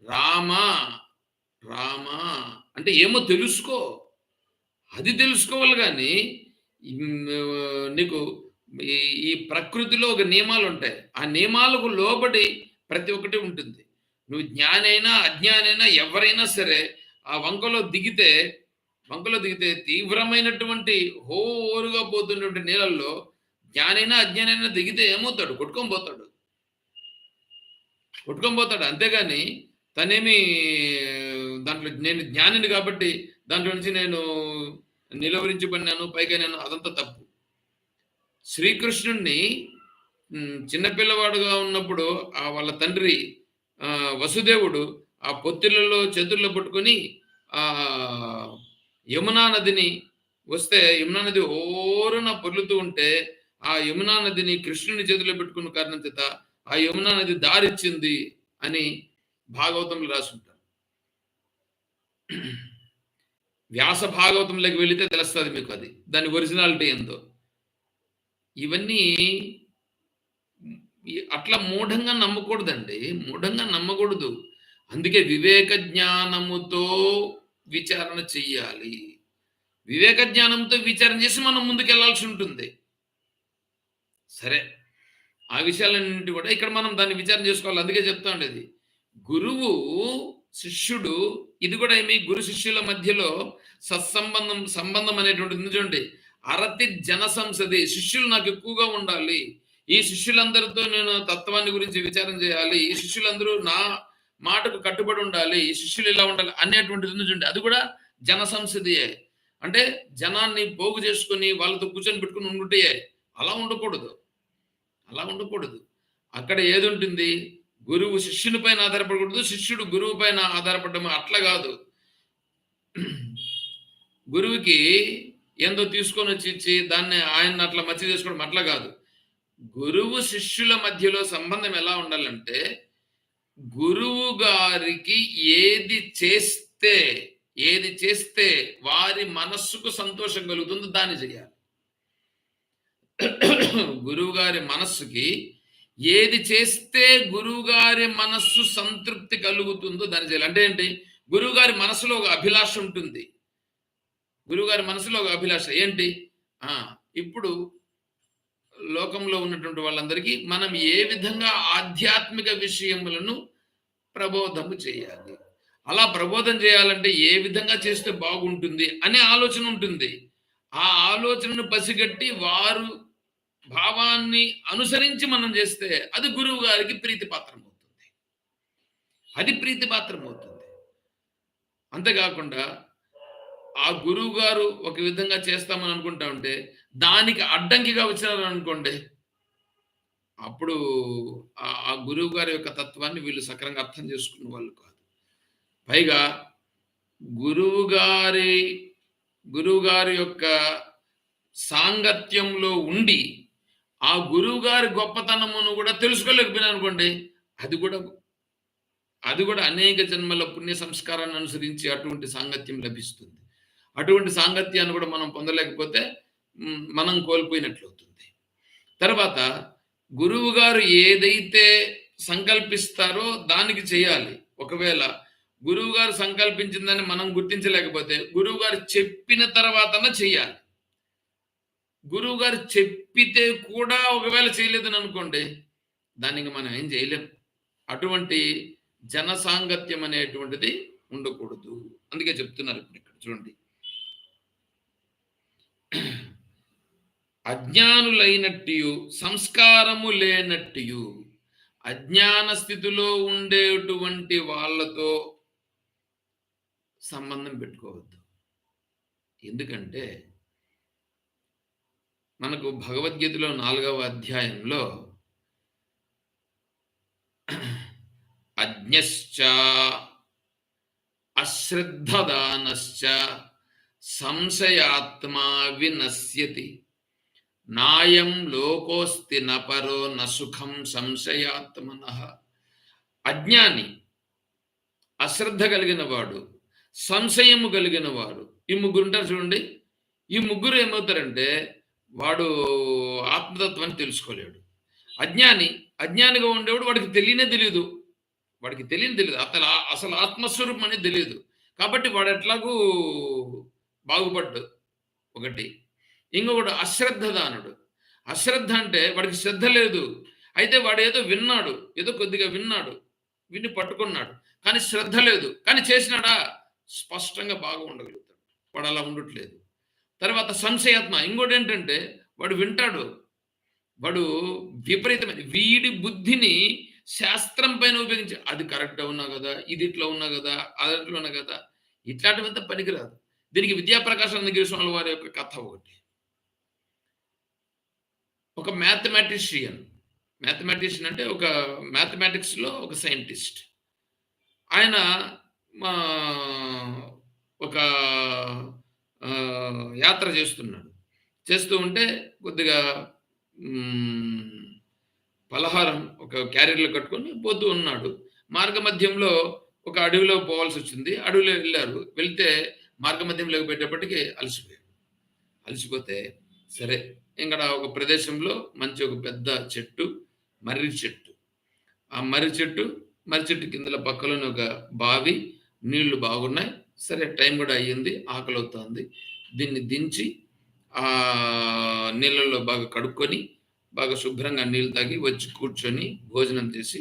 రామ అంటే ఏమో తెలుసుకో, అది తెలుసుకోవాలి. కానీ నీకు ఈ ప్రకృతిలో ఒక నియమాలు ఉంటాయి. ఆ నియమాలకు లోబడి ప్రతి ఒక్కటి ఉంటుంది. నువ్వు జ్ఞానైనా అజ్ఞానైనా ఎవరైనా సరే ఆ వంకలో దిగితే బంకలో దిగితే తీవ్రమైనటువంటి హోరుగా పోతున్నటువంటి నీళ్ళల్లో జ్ఞానైనా అజ్ఞానైనా దిగితే ఏమవుతాడు? కొట్టుకొని పోతాడు. కొట్టుకొని పోతాడు. అంతేగాని తనేమి దాంట్లో నేను జ్ఞానిని కాబట్టి దాంట్లో నుంచి నేను నిలువరించబడినాను, పైకెళ్ళాను అదంతా తప్పు. శ్రీకృష్ణుడిని చిన్నపిల్లవాడుగా ఉన్నప్పుడు వాళ్ళ తండ్రి వసుదేవుడు ఆ పొత్తిళ్లలో చేతుల్లో పట్టుకొని యమునా నదిని వస్తే యమునా నది ఓరున పొర్లుతూ ఉంటే ఆ యమునా నదిని కృష్ణుని చేతిలో పెట్టుకున్న కారణం చేత ఆ యమునా నది దారిచ్చింది అని భాగవతంలో రాసుంటారు. వ్యాస భాగవతంలోకి వెళితే తెలుస్తుంది మీకు అది, దాని ఒరిజినాలిటీ ఏందో. ఇవన్నీ అట్లా మూఢంగా నమ్మకూడదండి, మూఢంగా నమ్మకూడదు. అందుకే వివేక జ్ఞానముతో విచారణ చెయ్యాలి. వివేక జ్ఞానంతో విచారణ చేసి మనం ముందుకు వెళ్ళాల్సి ఉంటుంది. సరే, ఆ విషయాలన్నింటి కూడా ఇక్కడ మనం దాన్ని విచారణ చేసుకోవాలి. అందుకే చెప్తా ఉండేది గురువు శిష్యుడు, ఇది కూడా ఏమి గురు శిష్యుల మధ్యలో సంబంధం అనేటువంటిది చూడండి. అరతి జన సంసది, శిష్యులు నాకు ఎక్కువగా ఉండాలి, ఈ శిష్యులందరితో నేను తత్వాన్ని గురించి విచారం చేయాలి, ఈ శిష్యులందరూ నా మాటకు కట్టుబడి ఉండాలి, ఈ శిష్యులు ఇలా ఉండాలి అనేటువంటిది చూడండి. అది కూడా జన సంసదియే. అంటే జనాన్ని పోగు చేసుకుని వాళ్ళతో కూర్చొని పెట్టుకుని ఉండుంటే అలా ఉండకూడదు, అలా ఉండకూడదు. అక్కడ ఏది ఉంటుంది? గురువు శిష్యుని పైన ఆధారపడకూడదు, శిష్యుడు గురువు పైన ఆధారపడడం అట్లా కాదు. గురువుకి ఏందో తీసుకొని వచ్చి ఇచ్చి దాన్ని ఆయన అట్లా మచ్చి చేసుకోవడం అట్లా కాదు. గురువు శిష్యుల మధ్యలో సంబంధం ఎలా ఉండాలంటే గురువు గారికి ఏది చేస్తే వారి మనస్సుకు సంతోషం కలుగుతుందో దాన్ని చేయాలి. గురువు గారి మనస్సుకి ఏది చేస్తే గురువు గారి మనస్సు సంతృప్తి కలుగుతుందో దాన్ని చేయాలి. అంటే ఏంటి? గురువు గారి మనసులో ఒక అభిలాష ఉంటుంది. గురువు గారి మనసులో ఒక అభిలాష ఏంటి? ఇప్పుడు లోకంలో ఉన్నటువంటి వాళ్ళందరికీ మనం ఏ విధంగా ఆధ్యాత్మిక విషయములను ప్రబోధము చేయాలి, అలా ప్రబోధం చేయాలంటే ఏ విధంగా చేస్తే బాగుంటుంది అనే ఆలోచన ఉంటుంది. ఆ ఆలోచనను పసిగట్టి వారు భావాన్ని అనుసరించి మనం చేస్తే అది గురువు గారికి ప్రీతిపాత్రం అవుతుంది, అది ప్రీతిపాత్రం అవుతుంది. అంతేకాకుండా ఆ గురువు గారు ఒక విధంగా చేస్తామని అనుకుంటా ఉంటే దానికి అడ్డంకిగా వచ్చినారని అనుకోండి, అప్పుడు ఆ గురువు గారి యొక్క తత్వాన్ని వీళ్ళు సక్రంగా అర్థం చేసుకున్న వాళ్ళు కాదు. పైగా గురువు గారి యొక్క సాంగత్యంలో ఉండి ఆ గురువు గారి గొప్పతనమును కూడా తెలుసుకోలేకపోయినా అనుకోండి, అది కూడా అనేక జన్మల పుణ్య సంస్కారాన్ని అనుసరించి అటువంటి సాంగత్యం లభిస్తుంది. అటువంటి సాంగత్యాన్ని కూడా మనం పొందలేకపోతే మనం కోల్పోయినట్లవుతుంది. తర్వాత గురువు గారు ఏదైతే సంకల్పిస్తారో దానికి చేయాలి. ఒకవేళ గురువు గారు సంకల్పించిందని మనం గుర్తించలేకపోతే గురువు గారు చెప్పిన తర్వాతనే చేయాలి. గురువు గారు చెప్పితే కూడా ఒకవేళ చేయలేదని అనుకోండి, దానికి మనం ఏం చేయలేం. అటువంటి జన సాంగత్యం అనేటువంటిది ఉండకూడదు. అందుకే చెప్తున్నారు ఇప్పుడు ఇక్కడ చూడండి, అజ్ఞానులైనట్టు సంస్కారము లేనట్టు అజ్ఞాన స్థితిలో ఉండేటువంటి వాళ్ళతో సంబంధం పెట్టుకోవద్దు. ఎందుకంటే మనకు భగవద్గీతలో 4వ అధ్యాయంలో అజ్ఞశ్చ అశ్రద్ధదానశ్చ సంశయాత్మా వినశ్యతి నాయం లోకోస్తి నపరో నసుఖం సంశయాత్మనః. అజ్ఞాని, అశ్రద్ధ కలిగిన వాడు, సంశయము కలిగిన వాడు, ఈ ముగ్గురు ఉంటారు చూడండి. ఈ ముగ్గురు ఏమవుతారంటే వాడు ఆత్మతత్వాన్ని తెలుసుకోలేడు. అజ్ఞానిగా ఉండేవాడు వాడికి తెలియదు, అసలు ఆత్మస్వరూపం అనేది తెలియదు. కాబట్టి వాడు ఎట్లాగూ బాగుపడ్డు ఒకటి. ఇంకొకటి అశ్రద్ధదానుడు. అశ్రద్ధ అంటే వాడికి శ్రద్ధ లేదు, అయితే వాడు ఏదో విన్నాడు, ఏదో కొద్దిగా విన్నాడు, విని పట్టుకున్నాడు, కానీ శ్రద్ధ లేదు, కానీ చేసినాడా స్పష్టంగా బాగా ఉండగలుగుతాడు. వాడు అలా ఉండట్లేదు. తర్వాత సంశయాత్మ ఇంకోటేంటంటే వాడు వింటాడు. వాడు విపరీతమైన వీడి బుద్ధిని శాస్త్రం పైన ఉపయోగించి అది కరెక్ట్ ఉన్నా కదా, ఇది ఇట్లా ఉన్నా కదా, అది అట్లా ఉన్నా కదా, ఇట్లాంటివంతా పనికిరాదు. దీనికి విద్యాప్రకాశ్ అనంతగిరి వారి యొక్క కథ ఒకటి. ఒక మ్యాథమెటిషియన్ అంటే ఒక మ్యాథమెటిక్స్‌లో ఒక సైంటిస్ట్. ఆయన ఒక యాత్ర చేస్తున్నాడు. చేస్తూ ఉంటే కొద్దిగా పలహారం ఒక క్యారియర్‌లో కట్టుకొని పోతూ ఉన్నాడు. మార్గమధ్యంలో ఒక అడవిలో పోవాల్సొచ్చింది. అడవిలో వెళ్లారు. వెళ్తే మార్గమధ్యంలోకి పోయేటప్పటికి అలసిపోయాడు. అలసిపోతే సరే ఇక్కడ ఒక ప్రదేశంలో మంచి ఒక పెద్ద చెట్టు, మర్రి చెట్టు. ఆ మర్రి చెట్టు కిందల పక్కలోనే ఒక బావి, నీళ్లు బాగున్నాయి. సరే టైం కూడా అయ్యింది. ఆకలవుతోంది. దీన్ని దించి నీళ్ళల్లో బాగా కడుక్కొని, బాగా శుభ్రంగా నీళ్ళు తాగి వచ్చి కూర్చొని భోజనం చేసి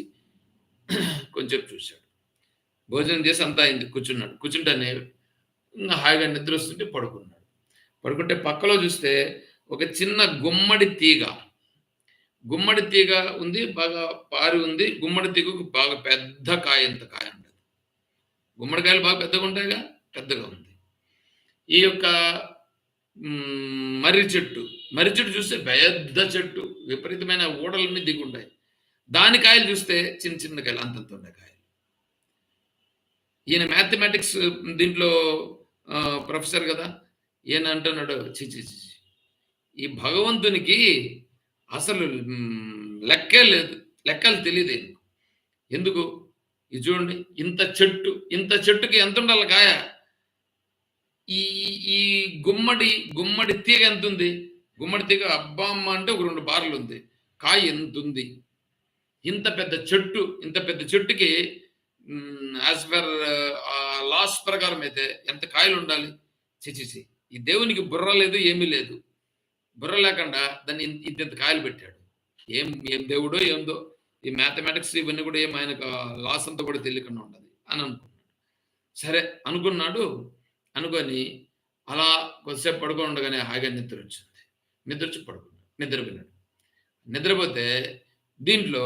కొంచెం చూశాడు. భోజనం చేసి అంతా అయింది. కూర్చున్నాడు. కూర్చుంటేనే హాయిగా నిద్ర వస్తుంటే పడుకున్నాడు. పడుకుంటే పక్కలో చూస్తే ఒక చిన్న గుమ్మడి తీగ ఉంది. బాగా పారి ఉంది. గుమ్మడి తీగకు బాగా పెద్ద కాయంత కాయ ఉంటుంది. గుమ్మడికాయలు బాగా పెద్దగా ఉంటాయిగా, పెద్దగా ఉంది. ఈ యొక్క మర్రి చెట్టు చూస్తే పెద్ద చెట్టు, విపరీతమైన ఊడలన్నీ దిగుంటాయి. దాని కాయలు చూస్తే చిన్న చిన్న కాయలు, అంతంత ఉండే కాయలు. ఈయన మ్యాథమెటిక్స్ దీంట్లో ప్రొఫెసర్ కదా, ఈయన అంటున్నాడు చి ఈ భగవంతునికి అసలు లెక్కలు తెలియదు. ఎందుకు? ఇది చూడండి, ఇంత చెట్టుకి ఎంత ఉండాలి కాయ? ఈ గుమ్మడి తీగ ఎంత ఉంది? గుమ్మడి తీగ అబ్బా అమ్మ అంటే ఒక 2 బార్లు ఉంది. కాయ ఎంత ఉంది? ఇంత పెద్ద చెట్టుకి యాజ్ పర్ లాస్ ప్రకారం అయితే ఎంత కాయలు ఉండాలి? చిచిచి, ఈ దేవునికి బుర్ర లేదు, ఏమీ లేదు. బుర్ర లేకుండా దాన్ని ఇంత కాయలు పెట్టాడు. ఏం దేవుడో ఏందో, ఈ మ్యాథమెటిక్స్ ఇవన్నీ కూడా ఏం ఆయనకు లాస్ అంతా కూడా తెలియకుండా ఉండదు అని అనుకున్నాడు. సరే అనుకొని అలా కొద్దిసేపు పడుకొని ఉండగానే హాయిగా నిద్ర వచ్చింది. నిద్ర వచ్చి పడుకున్నాడు. నిద్రపోయినాడు. నిద్రపోతే దీంట్లో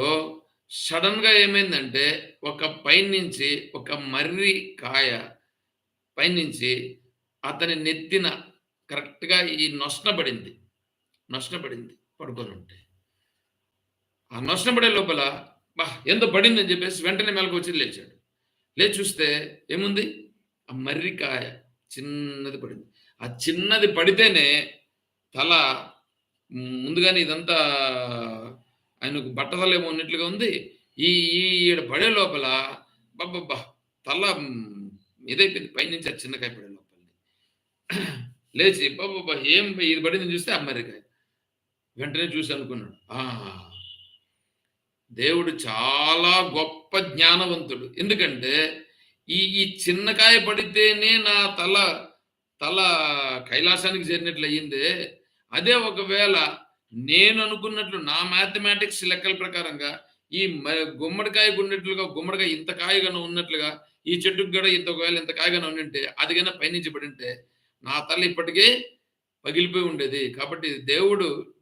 సడన్‌గా ఏమైందంటే ఒక పైనుంచి ఒక మర్రి కాయ పైనుంచి అతని నెత్తిన కరెక్ట్‌గా ఈ నొసన పడింది పడుకొని ఉంటే. ఆ నొసన పడే లోపల ఏందో పడిందని చెప్పేసి వెంటనే మెలకువొచ్చి లేచాడు. లేచి చూస్తే ఏముంది? ఆ మర్రికాయ చిన్నది పడింది. ఆ చిన్నది పడితేనే తల ముందుగానే ఇదంతా ఆయనకు బట్టతలేమో ఉన్నట్లుగా ఉంది. ఈడ పడే లోపల అబ్బబ్బబ్బా! తల ఇదైపోయింది. పైనుంచి ఆ చిన్న కాయ పడే లోపలనే. లేచి అబ్బబ్బబ్బా! ఏం ఇది పడిందని చూస్తే ఆ మర్రికాయ. వెంటనే చూసి అనుకున్నాడు, దేవుడు చాలా గొప్ప జ్ఞానవంతుడు. ఎందుకంటే ఈ చిన్న కాయ పడితేనే నా తల కైలాసానికి చేరినట్లు అయ్యిందే. అదే ఒకవేళ నేను అనుకున్నట్లు నా మ్యాథమెటిక్స్ లెక్కల ప్రకారంగా ఈ గుమ్మడికాయకు ఉన్నట్లుగా, గుమ్మడికాయ ఇంత కాయగానే ఉన్నట్లుగా ఈ చెట్టుకు కూడా ఒకవేళ ఇంత కాయగానే ఉండింటే, అది కన్నా పైనుంచి పడింటే నా తల ఇప్పటికే పగిలిపోయి ఉండేది. కాబట్టి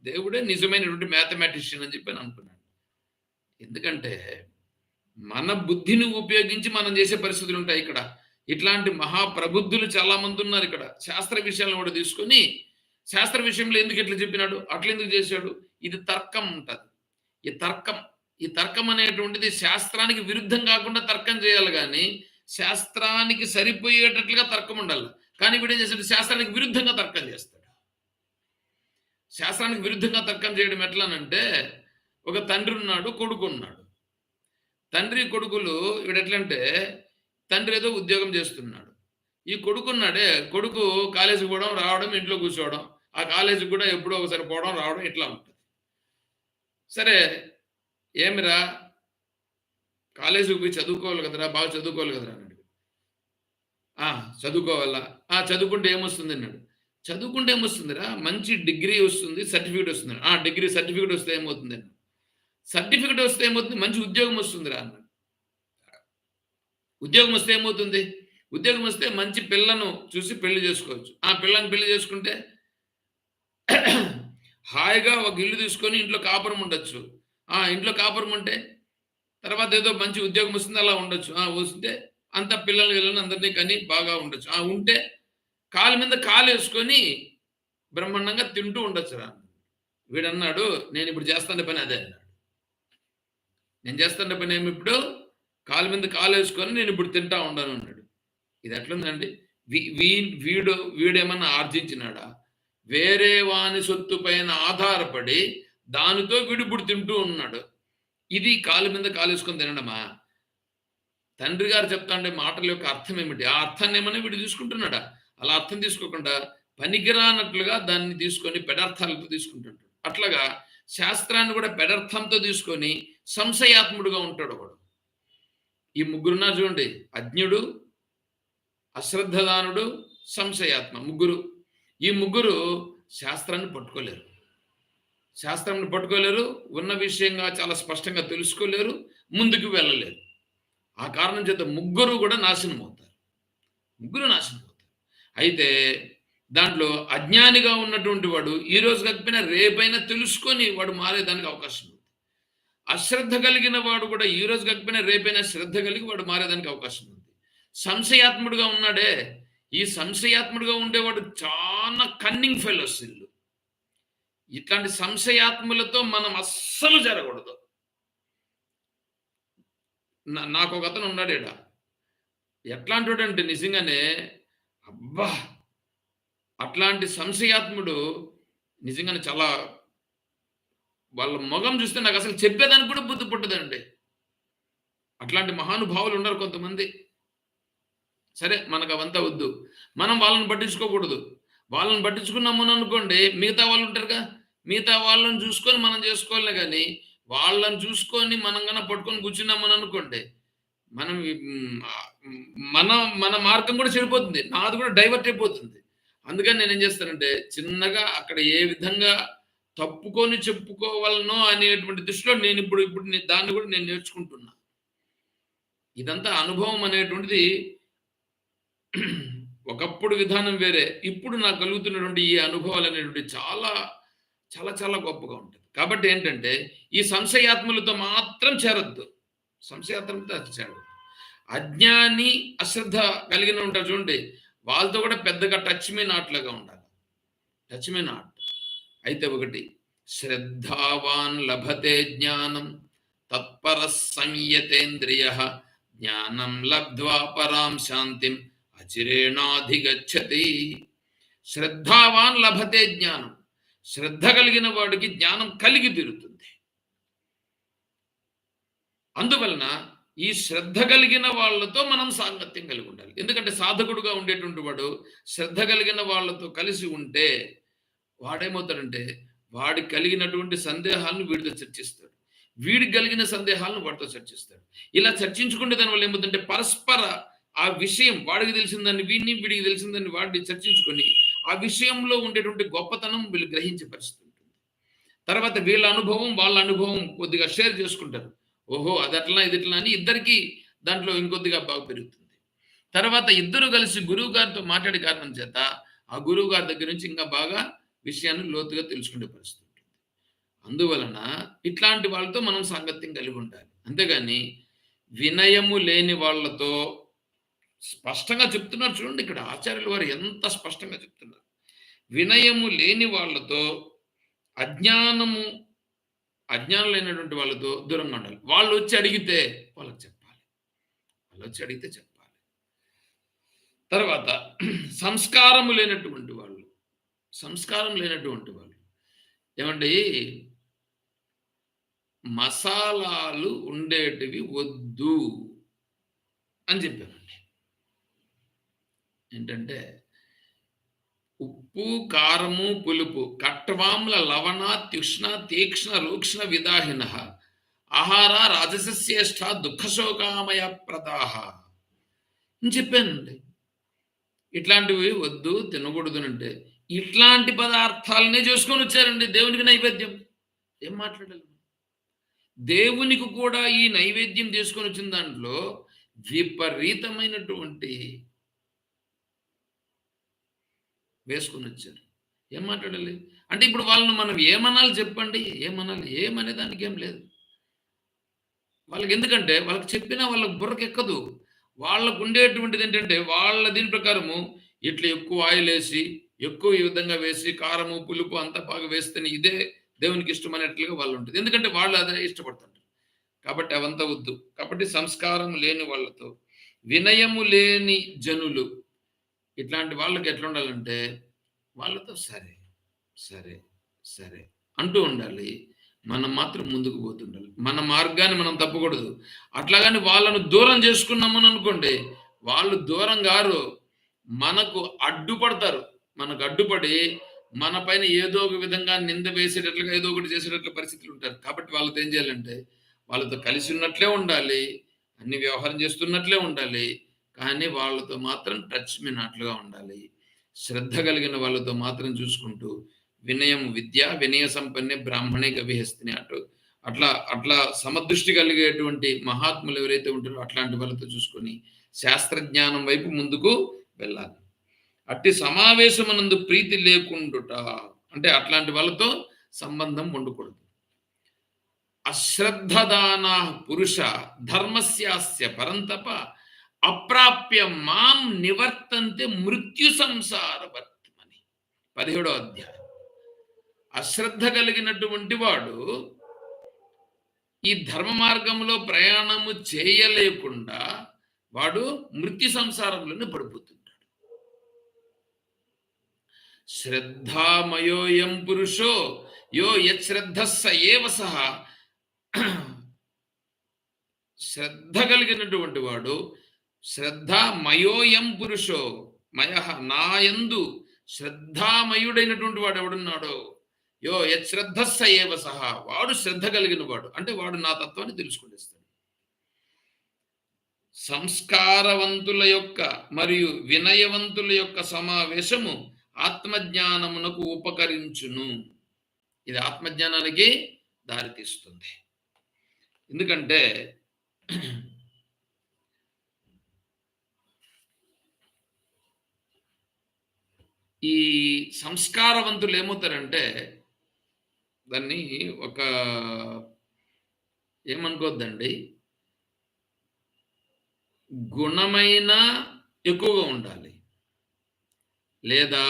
దేవుడే నిజమైనటువంటి మ్యాథమెటిషియన్ అని చెప్పి అనుకున్నాను. ఎందుకంటే మన బుద్ధిని ఉపయోగించి మనం చేసే పరిస్థితులు ఉంటాయి ఇక్కడ. ఇట్లాంటి మహాప్రబుద్ధులు చాలా మంది ఉన్నారు ఇక్కడ. శాస్త్ర విషయాలను కూడా తీసుకొని, శాస్త్ర విషయంలో ఎందుకు ఇట్లా చెప్పినాడు, అట్లెందుకు చేశాడు, ఇది తర్కం ఉంటది. ఈ తర్కం అనేటువంటిది శాస్త్రానికి విరుద్ధం కాకుండా తర్కం చేయాలి గాని, శాస్త్రానికి సరిపోయేటట్లుగా తర్కం ఉండాలి. కానీ వీడేం చేస్తాడు, శాస్త్రానికి విరుద్ధంగా తర్కం చేస్తాడు. శాస్త్రానికి విరుద్ధంగా తర్కం చేయడం ఎట్లానంటే, ఒక తండ్రి ఉన్నాడు, కొడుకు ఉన్నాడు. తండ్రి కొడుకులు వీడెట్లంటే, తండ్రి ఏదో ఉద్యోగం చేస్తున్నాడు. ఈ కొడుకు కాలేజీకి పోవడం, రావడం, ఇంట్లో కూర్చోవడం, ఆ కాలేజీకి కూడా ఎప్పుడో ఒకసారి పోవడం, రావడం ఇట్లా ఉంటుంది. సరే ఏమిరా కాలేజీకి పోయి చదువుకోవాలి కదరా, బాగా చదువుకోవాలి కదరా అన్నాడు. చదువుకోవాలా? చదువుకుంటే ఏమొస్తుంది అన్నాడు. చదువుకుంటే ఏమొస్తుందిరా, మంచి డిగ్రీ వస్తుంది, సర్టిఫికేట్ వస్తుంది. డిగ్రీ సర్టిఫికేట్ వస్తే ఏమవుతుంది అన్నాడు. సర్టిఫికేట్ వస్తే ఏమవుతుంది, మంచి ఉద్యోగం వస్తుందిరా అన్నాడు. ఉద్యోగం వస్తే ఏమవుతుంది, ఉద్యోగం వస్తే మంచి పిల్లను చూసి పెళ్లి చేసుకోవచ్చు. ఆ పిల్లని పెళ్లి చేసుకుంటే హాయిగా ఒక ఇల్లు తీసుకొని ఇంట్లో కాపురం ఉండొచ్చు. ఇంట్లో కాపురం ఉంటే తర్వాత ఏదో మంచి ఉద్యోగం వస్తుంది అలా ఉండొచ్చు. వస్తే అంత పిల్లల్ని అందరిని కని బాగా ఉండొచ్చు. ఉంటే కాలు మీద కాలేసుకొని బ్రహ్మాండంగా తింటూ ఉండొచ్చురా. వీడన్నాడు నేనిప్పుడు చేస్తున్న పని అదే అన్నాడు. నేను చేస్తున్న పనేమో ఇప్పుడు కాలు మీద కాలేసుకొని నేనిప్పుడు తింటా ఉండను అన్నాడు. ఇది ఎట్లుందండి? వీ వీ వీడు వీడేమన్నా ఆర్జించినాడా? వేరే వాని సొత్తు పైన ఆధారపడి దానితో వీడిప్పుడు తింటూ ఉన్నాడు. ఇది కాలు మీద కాలేసుకొని తినడమా? తండ్రి గారు చెప్తాండే మాటల యొక్క అర్థం ఏమిటి? ఆ అర్థాన్ని ఏమన్నా వీడు తీసుకుంటున్నాడా? అలా అర్థం తీసుకోకుండా పనికిరానట్లుగా దాన్ని తీసుకొని పెడార్థాలతో తీసుకుంటుంటాడు. అట్లాగా శాస్త్రాన్ని కూడా పెడార్థంతో తీసుకొని సంశయాత్ముడుగా ఉంటాడు ఒకడు. ఈ ముగ్గురున్నారు చూడండి. అజ్ఞుడు, అశ్రద్ధదానుడు, సంశయాత్మ ముగ్గురు. ఈ ముగ్గురు శాస్త్రాన్ని పట్టుకోలేరు. శాస్త్రాన్ని పట్టుకోలేరు, ఉన్న విషయంగా చాలా స్పష్టంగా తెలుసుకోలేరు, ముందుకు వెళ్ళలేరు. ఆ కారణం చేత ముగ్గురు కూడా నాశనం అవుతారు. ముగ్గురు నాశనం అవుతారు. అయితే దాంట్లో అజ్ఞానిగా ఉన్నటువంటి వాడు ఈ రోజు కాకపోయినా రేపైనా తెలుసుకొని వాడు మారేదానికి అవకాశం ఉంది. అశ్రద్ధ కలిగిన వాడు కూడా ఈ రోజు కాకపోయినా రేపైనా శ్రద్ధ కలిగి వాడు మారేదానికి అవకాశం ఉంది. సంశయాత్ముడుగా ఉన్నాడే, ఈ సంశయాత్ముడుగా ఉండేవాడు చాలా కన్నింగ్ ఫెలోస్ వీళ్ళు. ఇట్లాంటి సంశయాత్ములతో మనం అస్సలు జరగకూడదు. నాకు ఒక అతను ఉన్నాడు ఈడ. ఎట్లాంటి వాడంటే నిజంగానే అబ్బా! అట్లాంటి సంశయాత్ముడు నిజంగానే చాలా వాళ్ళ మొగం చూస్తే నాకు అసలు చెప్పేదానికి కూడా బుద్ధి పుట్టదండి. అట్లాంటి మహానుభావులు ఉన్నారు కొంతమంది. సరే మనకు అవంతా వద్దు. మనం వాళ్ళని పట్టించుకోకూడదు. వాళ్ళని పట్టించుకున్నామని అనుకోండి మిగతా వాళ్ళు ఉంటారుగా, మిగతా వాళ్ళని చూసుకొని మనం చేసుకోవాలే గాని, వాళ్ళని చూసుకొని మనం గన పట్టుకొని కూర్చున్నామని అనుకోండి, మనం మన మన మార్గం కూడా చెడిపోతుంది. నాది కూడా డైవర్ట్ అయిపోతుంది. అందుకని నేనేం చేస్తానంటే చిన్నగా అక్కడ ఏ విధంగా తప్పుకొని చెప్పుకోవాలనో అనేటువంటి దృష్టిలో ఇప్పుడు దాన్ని కూడా నేను నేర్చుకుంటున్నా. ఇదంతా అనుభవం అనేటువంటిది ఒకప్పుడు విధానం వేరే. ఇప్పుడు నాకు కలుగుతున్నటువంటి ఈ అనుభవాలు అనేటువంటివి చాలా చాలా చాలా గొప్పగా ఉంటుంది. కాబట్టి ఏంటంటే ఈ సంశయాత్ములతో మాత్రం చేరొద్దు. సంశయాత్ములతో చేరొద్దు. అజ్ఞాని, అశ్రద్ధ కలిగిన ఉంటారు చూడండి, వాళ్ళతో కూడా పెద్దగా టచ్ మీ నాట్ లాగా ఉండాలి. Touch me not. అయితే ఒకటి శ్రద్ధావాన్ లభతే జ్ఞానం తత్పర సంయతేంద్రియ జ్ఞానం లబ్ధ్వా పరాం శాంతిం అచిరేణాధిగచ్చతి. శ్రద్ధావాన్ లభతే జ్ఞానం. శ్రద్ధ కలిగిన వాడికి జ్ఞానం కలిగి తీరుతుంది. అందువలన ఈ శ్రద్ధ కలిగిన వాళ్ళతో మనం సాంగత్యం కలిగి ఉండాలి. ఎందుకంటే సాధకుడుగా ఉండేటువంటి వాడు శ్రద్ధ కలిగిన వాళ్ళతో కలిసి ఉంటే వాడేమవుతాడంటే వాడికి కలిగినటువంటి సందేహాలను వీడితో చర్చిస్తాడు, వీడికి కలిగిన సందేహాలను వాడితో చర్చిస్తాడు. ఇలా చర్చించుకుంటే దానివల్ల ఏమవుతుందంటే పరస్పర ఆ విషయం వాడికి తెలిసిందాన్ని వీడికి తెలిసిందాన్ని వాడిని చర్చించుకొని ఆ విషయంలో ఉండేటువంటి గొప్పతనం వీళ్ళు గ్రహించే పరిస్థితి ఉంటుంది. తర్వాత వీళ్ళ అనుభవం వాళ్ళ అనుభవం కొద్దిగా షేర్ చేసుకుంటారు. ఓహో అది అట్లా ఇది ఇట్లా అని ఇద్దరికి దాంట్లో ఇంకొద్దిగా బాగా పెరుగుతుంది. తర్వాత ఇద్దరు కలిసి గురువు గారితో మాట్లాడే కారణం చేత ఆ గురువు గారి దగ్గర నుంచి ఇంకా బాగా విషయాన్ని లోతుగా తెలుసుకునే పరిస్థితి ఉంటుంది. అందువలన ఇట్లాంటి వాళ్ళతో మనం సాంగత్యం కలిగి ఉండాలి. అంతేగాని వినయము లేని వాళ్ళతో స్పష్టంగా చెప్తున్నారు చూడండి, ఇక్కడ ఆచార్యుల వారు ఎంత స్పష్టంగా చెప్తున్నారు. వినయము లేని వాళ్ళతో అజ్ఞానం లేనటువంటి వాళ్ళతో దూరంగా ఉండాలి. వాళ్ళు వచ్చి అడిగితే వాళ్ళకి చెప్పాలి. తర్వాత సంస్కారం లేనటువంటి వాళ్ళు ఏమండి మసాలాలు ఉండేటివి వద్దు అని చెప్పానండి. ఏంటంటే ఉప్పు, కారము, పులుపు కట్వాంల లవణ త్యుష్ణ తీక్ష్ణ రూక్ష్ణ విదాహిన ఆహార రాజసశ్రేష్ఠ దుఃఖశోకామయ ప్రదాహ అని చెప్పానండి. ఇట్లాంటివి వద్దు తినకూడదు అంటే ఇట్లాంటి పదార్థాలనే చేసుకొని వచ్చారండి దేవునికి నైవేద్యం. ఏం మాట్లాడాలి? దేవునికి కూడా ఈ నైవేద్యం చేసుకొని వచ్చిన దాంట్లో విపరీతమైనటువంటి వేసుకొని వచ్చారు. ఏం మాట్లాడాలి? అంటే ఇప్పుడు వాళ్ళని మనం ఏమనాలి చెప్పండి? ఏమనాలి? ఏమనే దానికేం లేదు. వాళ్ళకెందుకంటే వాళ్ళకి చెప్పినా వాళ్ళకి బుర్రకెక్కదు. వాళ్ళకుండేటువంటిదేంటంటే వాళ్ళ దీని ప్రకారము ఇట్లా ఎక్కువ ఆయిలేసి, ఎక్కువ ఈ విధంగా వేసి, కారము, పులుపు అంతా బాగా వేస్తేనే ఇదే దేవునికి ఇష్టమనేట్లుగా వాళ్ళుంటది. ఎందుకంటే వాళ్ళు అదే ఇష్టపడుతుంటారు. కాబట్టి అవంతా వద్దు. కాబట్టి సంస్కారం లేని వాళ్ళతో, వినయము లేని జనులు ఇట్లాంటి వాళ్ళకి ఎట్లుండాలంటే వాళ్ళతో సరే, సరే, సరే అంటూ ఉండాలి. మనం మాత్రం ముందుకు పోతుండాలి. మన మార్గాన్ని మనం తప్పకూడదు. అట్లాగని వాళ్ళను దూరం చేసుకున్నామననుకోండి, వాళ్ళు దూరం గారు. మనకు అడ్డుపడతారు. మనకు అడ్డుపడి, మన పైన ఏదో ఒక విధంగా నింద వేసేటట్లుగా ఏదో ఒకటి చేసేటట్లు పరిస్థితులుంటారు. కాబట్టి వాళ్ళతో ఏం చేయాలంటే, వాళ్ళతో కలిసి ఉన్నట్లే ఉండాలి. అన్ని వ్యవహారం చేస్తున్నట్లే ఉండాలి. కానీ వాళ్ళతో మాత్రం టచ్ మీ నాట్‌లుగా ఉండాలి. శ్రద్ధ కలిగిన వాళ్ళతో మాత్రం చూసుకుంటూ, వినయం విద్య, వినయ సంపన్నే బ్రాహ్మణే గవిహస్తిని అటు అట్లా అట్లా సమదృష్టి కలిగేటువంటి మహాత్ములు ఎవరైతే ఉంటారో అట్లాంటి వాళ్ళతో చూసుకొని, శాస్త్రజ్ఞానం వైపు ముందుకు వెళ్ళాలి. అట్టి సమావేశమునందు ప్రీతి లేకుండుట. అంటే అట్లాంటి వాళ్ళతో సంబంధం ఉండకూడదు. అశ్రద్ధదానా పురుష ధర్మస్యాస్య పరంతప అప్రాప్య మాం నివర్తంతే మృత్యు సంసార వర్తమని 17వ అధ్యాయం. అశ్రద్ధ కలిగినటువంటి వాడు ఈ ధర్మ మార్గంలో ప్రయాణము చేయలేకుండా వాడు మృత్యు సంసారంలోనే పడిపోతుంటాడు. శ్రద్ధామయోయం పురుషో యో యశ్రద్ధస్స ఏవ సహ. శ్రద్ధ కలిగినటువంటి వాడు శ్రద్ధామయోయం పురుషో మయః నాయందు శ్రద్ధామయుడైనటువంటి వాడు ఎవడున్నాడో యో యశ్రద్ధస్స ఏవ సహ వాడు శ్రద్ధ కలిగిన వాడు. అంటే వాడు నా తత్వాన్ని తెలుసుకునేస్తాడు. సంస్కారవంతుల యొక్క మరియు వినయవంతుల యొక్క సమావేశము ఆత్మజ్ఞానమునకు ఉపకరించును. ఇది ఆత్మజ్ఞానానికి దారితీస్తుంది. ఎందుకంటే ఈ సంస్కారవంతులు ఏమవుతారంటే దాన్ని ఒక ఏమనుకోవద్దండి, గుణమైన ఎక్కువగా ఉండాలి, లేదా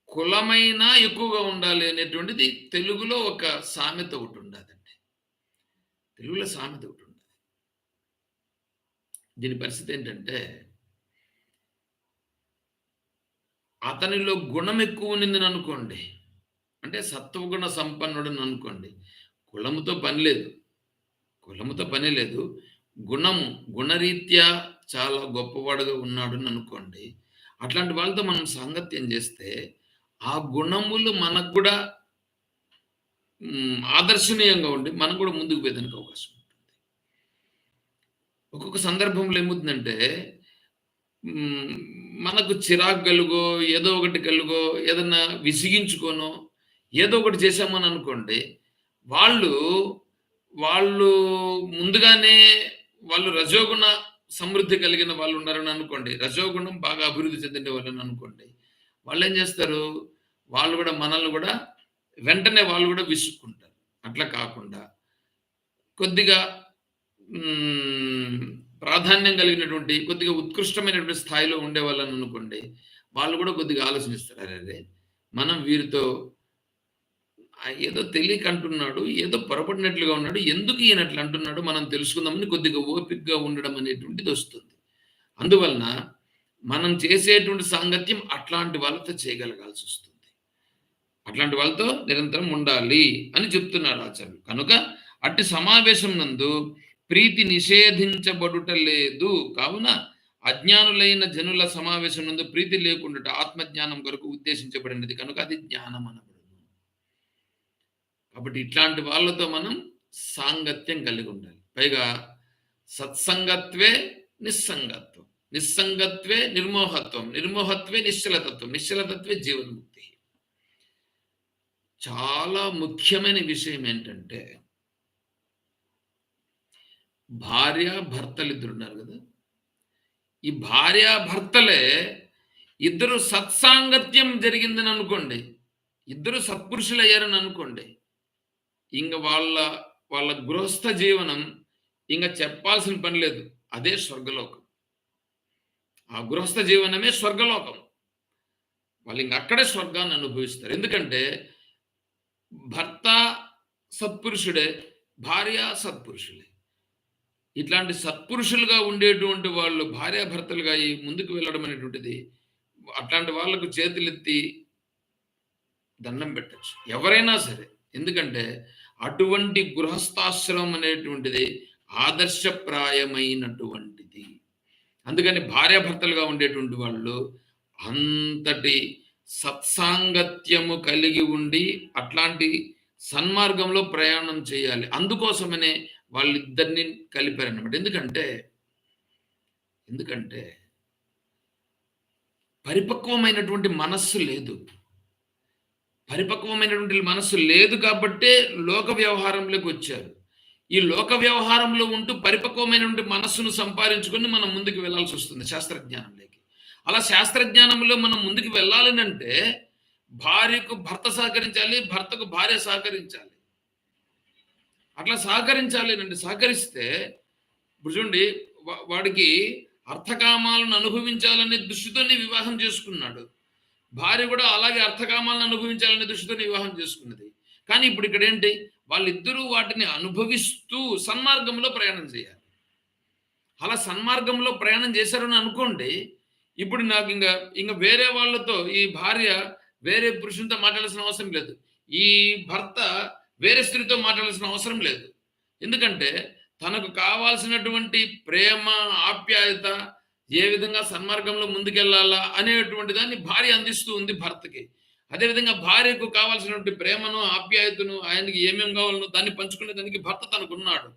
కులమైన ఎక్కువగా ఉండాలి అనేటువంటిది తెలుగులో ఒక సామెత ఒకటి ఉండదండి. తెలుగులో సామెత ఒకటి ఉండదు. దీని పరిస్థితి ఏంటంటే అతనిలో గుణం ఎక్కువ ఉన్నిందని అనుకోండి, అంటే సత్వగుణ సంపన్నుడని అనుకోండి, కులముతో పని లేదు, కులముతో పని లేదు, గుణము గుణరీత్యా చాలా గొప్పవాడుగా ఉన్నాడని అనుకోండి. అట్లాంటి వాళ్ళతో మనం సాంగత్యం చేస్తే ఆ గుణములు మనకు కూడా ఆదర్శనీయంగా ఉండి మనం కూడా ముందుకు పోయేదానికి అవకాశం ఉంటుంది. ఒక్కొక్క సందర్భంలో ఏమవుతుందంటే మనకు చిరాకు కలుగో ఏదో ఒకటి కలుగో ఏదన్నా విసిగించుకోనో ఏదో ఒకటి చేశామని అనుకోండి, వాళ్ళు వాళ్ళు ముందుగానే వాళ్ళు రజోగుణ సమృద్ధి కలిగిన వాళ్ళు ఉన్నారని అనుకోండి, రజోగుణం బాగా అభివృద్ధి చెందిన వాళ్ళని అనుకోండి, వాళ్ళు ఏం చేస్తారు, వాళ్ళు కూడా మనల్ని కూడా వెంటనే వాళ్ళు కూడా విసుక్కుంటారు. అట్లా కాకుండా కొద్దిగా ప్రాధాన్యం కలిగినటువంటి కొద్దిగా ఉత్కృష్టమైనటువంటి స్థాయిలో ఉండే వాళ్ళని అనుకోండి, వాళ్ళు కూడా కొద్దిగా ఆలోచనిస్తారు. అరే మనం వీరితో ఏదో తెలియక అంటున్నాడు, ఏదో పొరపడినట్లుగా ఉన్నాడు, ఎందుకు ఈయన అట్లా అంటున్నాడు మనం తెలుసుకుందామని కొద్దిగా ఓపికగా ఉండడం అనేటువంటిది వస్తుంది. అందువలన మనం చేసేటువంటి సాంగత్యం అట్లాంటి వాళ్ళతో చేయగలగాల్సి వస్తుంది. అట్లాంటి వాళ్ళతో నిరంతరం ఉండాలి అని చెప్తున్నాడు ఆచార్యులు. కనుక అట్టి సమావేశం నందు ప్రీతి నిషేధించబడుట లేదు. కావున అజ్ఞానులైన జనుల సమావేశం నందు ప్రీతి లేకుండా ఆత్మజ్ఞానం కొరకు ఉద్దేశించబడినది కనుక అది జ్ఞానం అనబడును. కాబట్టి ఇట్లాంటి వాళ్ళతో మనం సాంగత్యం కలిగి ఉండాలి. పైగా సత్సంగత్వే నిస్సంగత్వం, నిస్సంగత్వే నిర్మోహత్వం, నిర్మోహత్వే నిశ్చలతత్వం, నిశ్చలతత్వే జీవన్ముక్తి. చాలా ముఖ్యమైన విషయం ఏంటంటే భార్య భర్తలు ఇద్దరు ఉన్నారు కదా, ఈ భార్యాభర్తలే ఇద్దరు సత్సాంగత్యం జరిగిందని అనుకోండి, ఇద్దరు సత్పురుషులు అయ్యారని అనుకోండి, ఇంక వాళ్ళ వాళ్ళ గృహస్థ జీవనం ఇంక చెప్పాల్సిన పని లేదు. అదే స్వర్గలోకం. ఆ గృహస్థ జీవనమే స్వర్గలోకం. వాళ్ళు ఇంక అక్కడే స్వర్గాన్ని అనుభవిస్తారు. ఎందుకంటే భర్త సత్పురుషుడే, భార్య సత్పురుషులే. ఇట్లాంటి సత్పురుషులుగా ఉండేటువంటి వాళ్ళు భార్యాభర్తలుగా ఈ ముందుకు వెళ్ళడం అనేటువంటిది, అట్లాంటి వాళ్ళకు చేతులెత్తి దండం పెట్టొచ్చు. ఎవరైనా సరే. ఎందుకంటే అటువంటి గృహస్థాశ్రమం అనేటువంటిది ఆదర్శప్రాయమైనటువంటిది. అందుకని భార్యాభర్తలుగా ఉండేటువంటి వాళ్ళు అంతటి సత్సాంగత్యము కలిగి ఉండి అట్లాంటి సన్మార్గంలో ప్రయాణం చేయాలి. అందుకోసమనే వాళ్ళిద్దరిని కలిపారన్నమాట. ఎందుకంటే పరిపక్వమైనటువంటి మనస్సు లేదు. పరిపక్వమైనటువంటి మనస్సు లేదు కాబట్టే లోక వ్యవహారంలోకి వచ్చారు. ఈ లోక వ్యవహారంలో ఉంటూ పరిపక్వమైనటువంటి మనస్సును సంపాదించుకొని మనం ముందుకు వెళ్ళాల్సి వస్తుంది శాస్త్రజ్ఞానంలోకి. అలా శాస్త్రజ్ఞానంలో మనం ముందుకు వెళ్ళాలనంటే భార్యకు భర్త సహకరించాలి, భర్తకు భార్య సహకరించాలి. అట్లా సహకరించాలి సహకరిస్తే ఇప్పుడు చూడండి, వాడికి అర్థకామాలను అనుభవించాలనే దృష్టితోనే వివాహం చేసుకున్నాడు. భార్య కూడా అలాగే అర్థకామాలను అనుభవించాలనే దృష్టితోనే వివాహం చేసుకున్నది. కానీ ఇప్పుడు ఇక్కడ ఏంటి, వాళ్ళిద్దరూ వాటిని అనుభవిస్తూ సన్మార్గంలో ప్రయాణం చేయాలి. అలా సన్మార్గంలో ప్రయాణం చేశారని అనుకోండి, ఇప్పుడు నాకు ఇంకా వేరే వాళ్ళతో ఈ భార్య వేరే పురుషునితో మాట్లాడాల్సిన అవసరం లేదు. ఈ భర్త వేరే స్త్రీతో మాట్లాడాల్సిన అవసరం లేదు. ఎందుకంటే తనకు కావాల్సినటువంటి ప్రేమ, ఆప్యాయత ఏ విధంగా సన్మార్గంలో ముందుకెళ్లాలా అనేటువంటి దాన్ని భార్య అందిస్తూ ఉంది భర్తకి. అదేవిధంగా భార్యకు కావాల్సినటువంటి ప్రేమను, ఆప్యాయతను, ఆయనకి ఏమేమి కావాలనో దాన్ని పంచుకునే దానికి భర్త తనకున్నాడు.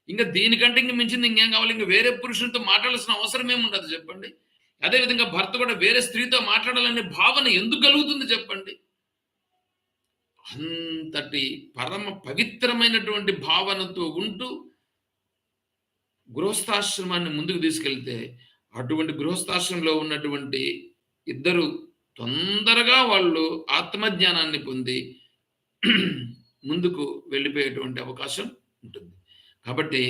ఇంకా దీనికంటే ఇంక మించింది ఇంకేం కావాలి? ఇంక వేరే పురుషునితో మాట్లాడాల్సిన అవసరం ఏముండదు చెప్పండి. అదేవిధంగా భర్త కూడా వేరే స్త్రీతో మాట్లాడాలనే భావన ఎందుకు కలుగుతుంది చెప్పండి? అంతటి పరమ పవిత్రమైనటువంటి భావనతో ఉంటూ గృహస్థాశ్రమాన్ని ముందుకు తీసుకెళ్తే అటువంటి గృహస్థాశ్రమంలో ఉన్నటువంటి ఇద్దరు తొందరగా వాళ్ళు ఆత్మజ్ఞానాన్ని పొంది ముందుకు వెళ్ళిపోయేటువంటి అవకాశం ఉంటుంది. కాబట్టి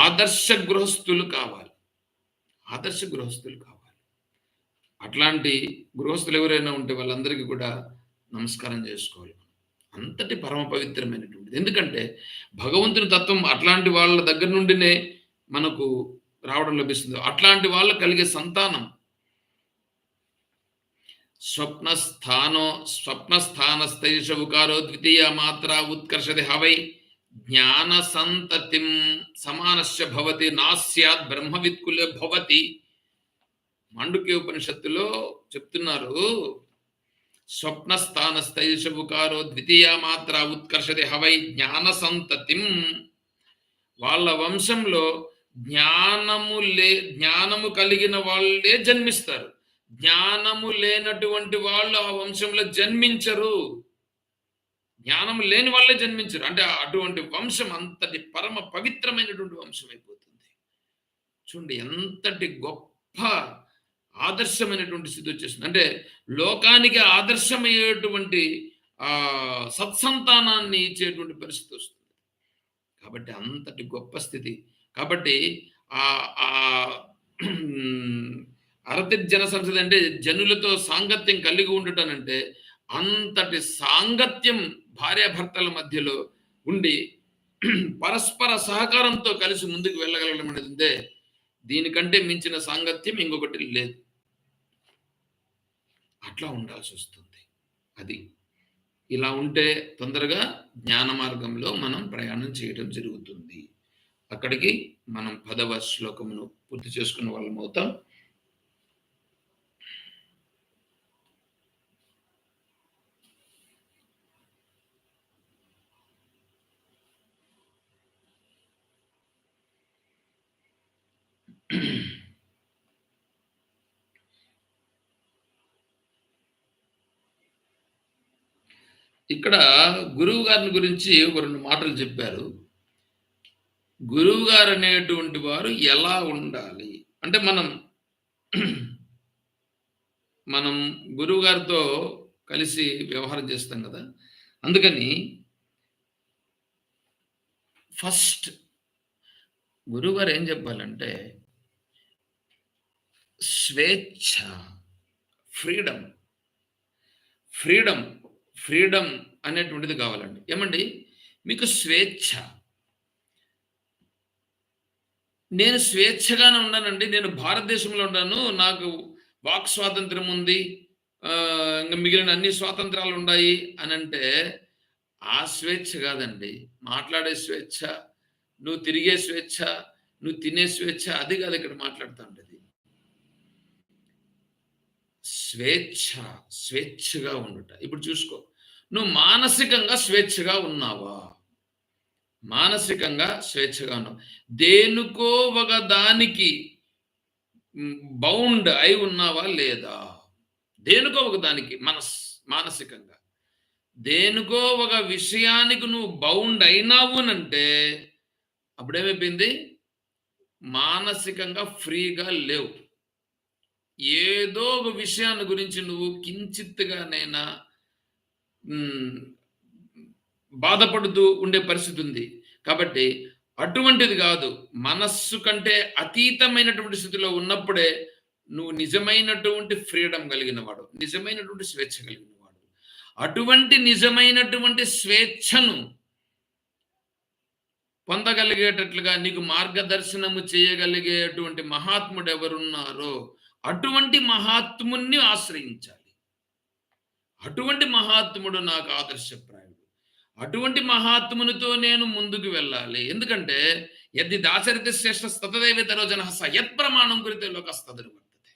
ఆదర్శ గృహస్థులు కావాలి. ఆదర్శ గృహస్థులు కావాలి. అట్లాంటి గృహస్థులు ఎవరైనా ఉంటే వాళ్ళందరికీ కూడా నమస్కారం చేసుకోవాలి. అంతటి పరమ పవిత్రమైనటువంటిది. ఎందుకంటే భగవంతుని తత్వం అట్లాంటి వాళ్ళ దగ్గర నుండినే మనకు రావడం లభిస్తుంది. అట్లాంటి వాళ్ళు కలిగే సంతానం స్వప్నస్థానస్థైషవుకారో ద్వితీయ మాత్ర ఉత్కర్షతి హవై జ్ఞాన సంతతిం సమానస్య భవతి నాస్యాత్ బ్రహ్మవిత్కులే భవతి. మాండుక్య ఉపనిషత్తులో చెప్తున్నారు, స్వప్నస్థానస్థైషవుకారో ద్వితీయ మాత్ర ఉత్కర్షతి హవై జ్ఞాన సంతతిం. వాళ్ళ వంశంలో జ్ఞానము కలిగిన వాళ్ళే జన్మిస్తారు. జ్ఞానము లేనటువంటి వాళ్ళు ఆ వంశంలో జన్మించరు. జ్ఞానము లేని వాళ్ళే జన్మించరు. అంటే అటువంటి వంశం అంతటి పరమ పవిత్రమైనటువంటి వంశం అయిపోతుంది. చూడండి ఎంతటి గొప్ప ఆదర్శమైనటువంటి స్థితి వచ్చేస్తుంది. అంటే లోకానికి ఆదర్శమయ్యేటువంటి సత్సంతానాన్ని ఇచ్చేటువంటి పరిస్థితి వస్తుంది. కాబట్టి అంతటి గొప్ప స్థితి. కాబట్టి అరతిర్జన సంసద అంటే జనులతో సాంగత్యం కలిగి ఉండటనంటే అంతటి సాంగత్యం భార్యాభర్తల మధ్యలో ఉండి పరస్పర సహకారంతో కలిసి ముందుకు వెళ్ళగలగడం అనేది దీనికంటే మించిన సాంగత్యం ఇంకొకటి లేదు. అట్లా ఉండాల్సి వస్తుంది. అది ఇలా ఉంటే తొందరగా జ్ఞాన మార్గంలో మనం ప్రయాణం చేయడం జరుగుతుంది. అక్కడికి మనం 10వ శ్లోకమును పూర్తి చేసుకున్న వాళ్ళం అవుతాం. ఇక్కడ గురువు గారిని గురించి ఒక 2 మాటలు చెప్పారు. గురువు గారు అనేటువంటి వారు ఎలా ఉండాలి అంటే మనం గురువు గారితో కలిసి వ్యవహారం చేస్తాం కదా! అందుకని ఫస్ట్ గురువుగారు ఏం చెప్పాలంటే, స్వేచ్ఛ, ఫ్రీడమ్, ఫ్రీడమ్, ఫ్రీడమ్ అనేటువంటిది కావాలండి. ఏమండి మీకు స్వేచ్ఛ. నేను స్వేచ్ఛగానే ఉన్నానండి. నేను భారతదేశంలో ఉన్నాను. నాకు వాక్ స్వాతంత్రం ఉంది. ఇంక మిగిలిన అన్ని స్వాతంత్రాలుండాయి అనంటే, ఆ స్వేచ్ఛ కాదండి. మాట్లాడే స్వేచ్ఛ, నువ్వు తిరిగే స్వేచ్ఛ, నువ్వు తినే స్వేచ్ఛ అది కాదు ఇక్కడ మాట్లాడుతా ఉండేది. స్వేచ్ఛ, స్వేచ్ఛగా ఉండుట. ఇప్పుడు చూసుకో. నువ్వు మానసికంగా స్వేచ్ఛగా ఉన్నావా? మానసికంగా స్వేచ్ఛగా ఉన్నావు. దేనికో ఒక దానికి బౌండ్ అయి ఉన్నావా లేదా? దేనికో ఒక దానికి మానసికంగా. దేనికో ఒక విషయానికి నువ్వు బౌండ్ అయినావు అనంటే అప్పుడేమైపోయింది? మానసికంగా ఫ్రీగా లేవు. ఏదో ఒక విషయాన్ని గురించి నువ్వు కించిత్తుగానైనా బాధపడుతూ ఉండే పరిస్థితి ఉంది. కాబట్టి అటువంటిది కాదు. మనస్సు కంటే అతీతమైనటువంటి స్థితిలో ఉన్నప్పుడే నువ్వు నిజమైనటువంటి ఫ్రీడమ్ కలిగిన వాడు, నిజమైనటువంటి స్వేచ్ఛ కలిగిన వాడు. అటువంటి నిజమైనటువంటి స్వేచ్ఛను పొందగలిగేటట్లుగా నీకు మార్గదర్శనము చేయగలిగేటువంటి మహాత్ముడు ఎవరున్నారో అటువంటి మహాత్ముని ఆశ్రయించాలి. అటువంటి మహాత్ముడు నాకు ఆదర్శప్రాయుడు. అటువంటి మహాత్మునితో నేను ముందుకు వెళ్ళాలి. ఎందుకంటే యది దాచరిత శ్రేష్ఠ స్తతదేవేతరో జన సయత్ ప్రమాణం కురితే లోకస్తదరు వర్తతే.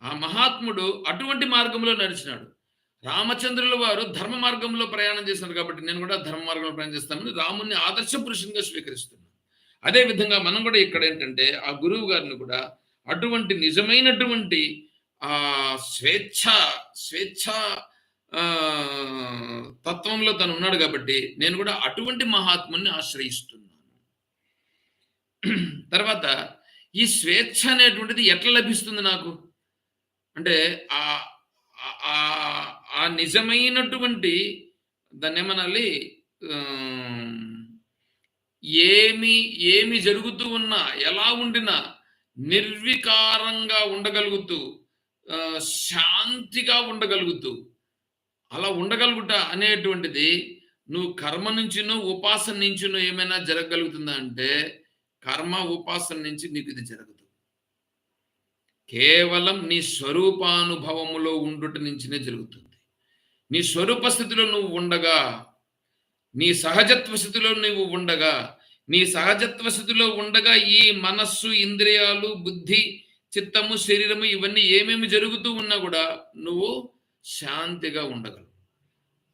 ఆ మహాత్ముడు అటువంటి మార్గంలో నడిచినాడు. రామచంద్రుల వారు ధర్మ మార్గంలో ప్రయాణం చేసినారు కాబట్టి నేను కూడా ధర్మ మార్గంలో ప్రయాణం చేస్తామని రాముని ఆదర్శ పురుషునిగా స్వీకరిస్తున్నాను. అదే విధంగా మనం కూడా ఇక్కడ ఏంటంటే ఆ గురువు గారిని కూడా అటువంటి నిజమైనటువంటి స్వేచ్ఛ తత్వంలో తను ఉన్నాడు కాబట్టి నేను కూడా అటువంటి మహాత్ముని ఆశ్రయిస్తున్నాను. తర్వాత ఈ స్వేచ్ఛ అనేటువంటిది ఎట్లా లభిస్తుంది నాకు అంటే ఆ నిజమైనటువంటి దాన్ని ఏమనాలి, ఏమి జరుగుతూ ఉన్నా ఎలా ఉండినా నిర్వికారంగా ఉండగలుగుతూ శాంతిగా ఉండగలుగుతూ అలా ఉండగలుగుట అనేటువంటిది నువ్వు కర్మ నుంచినో ఉపాసన నుంచినో ఏమైనా జరగగలుగుతుందా అంటే కర్మ ఉపాసన నుంచి నీకు ఇది జరగదు. కేవలం నీ స్వరూపానుభవములో ఉండుట నుంచినే జరుగుతుంది. నీ స్వరూప స్థితిలో నువ్వు ఉండగా, నీ సహజత్వ స్థితిలో నువ్వు ఉండగా, నీ సహజత్వ స్థితిలో ఉండగా ఈ మనస్సు, ఇంద్రియాలు, బుద్ధి, చిత్తము, శరీరము ఇవన్నీ ఏమేమి జరుగుతూ ఉన్నా కూడా నువ్వు శాంతిగా ఉండగలవు.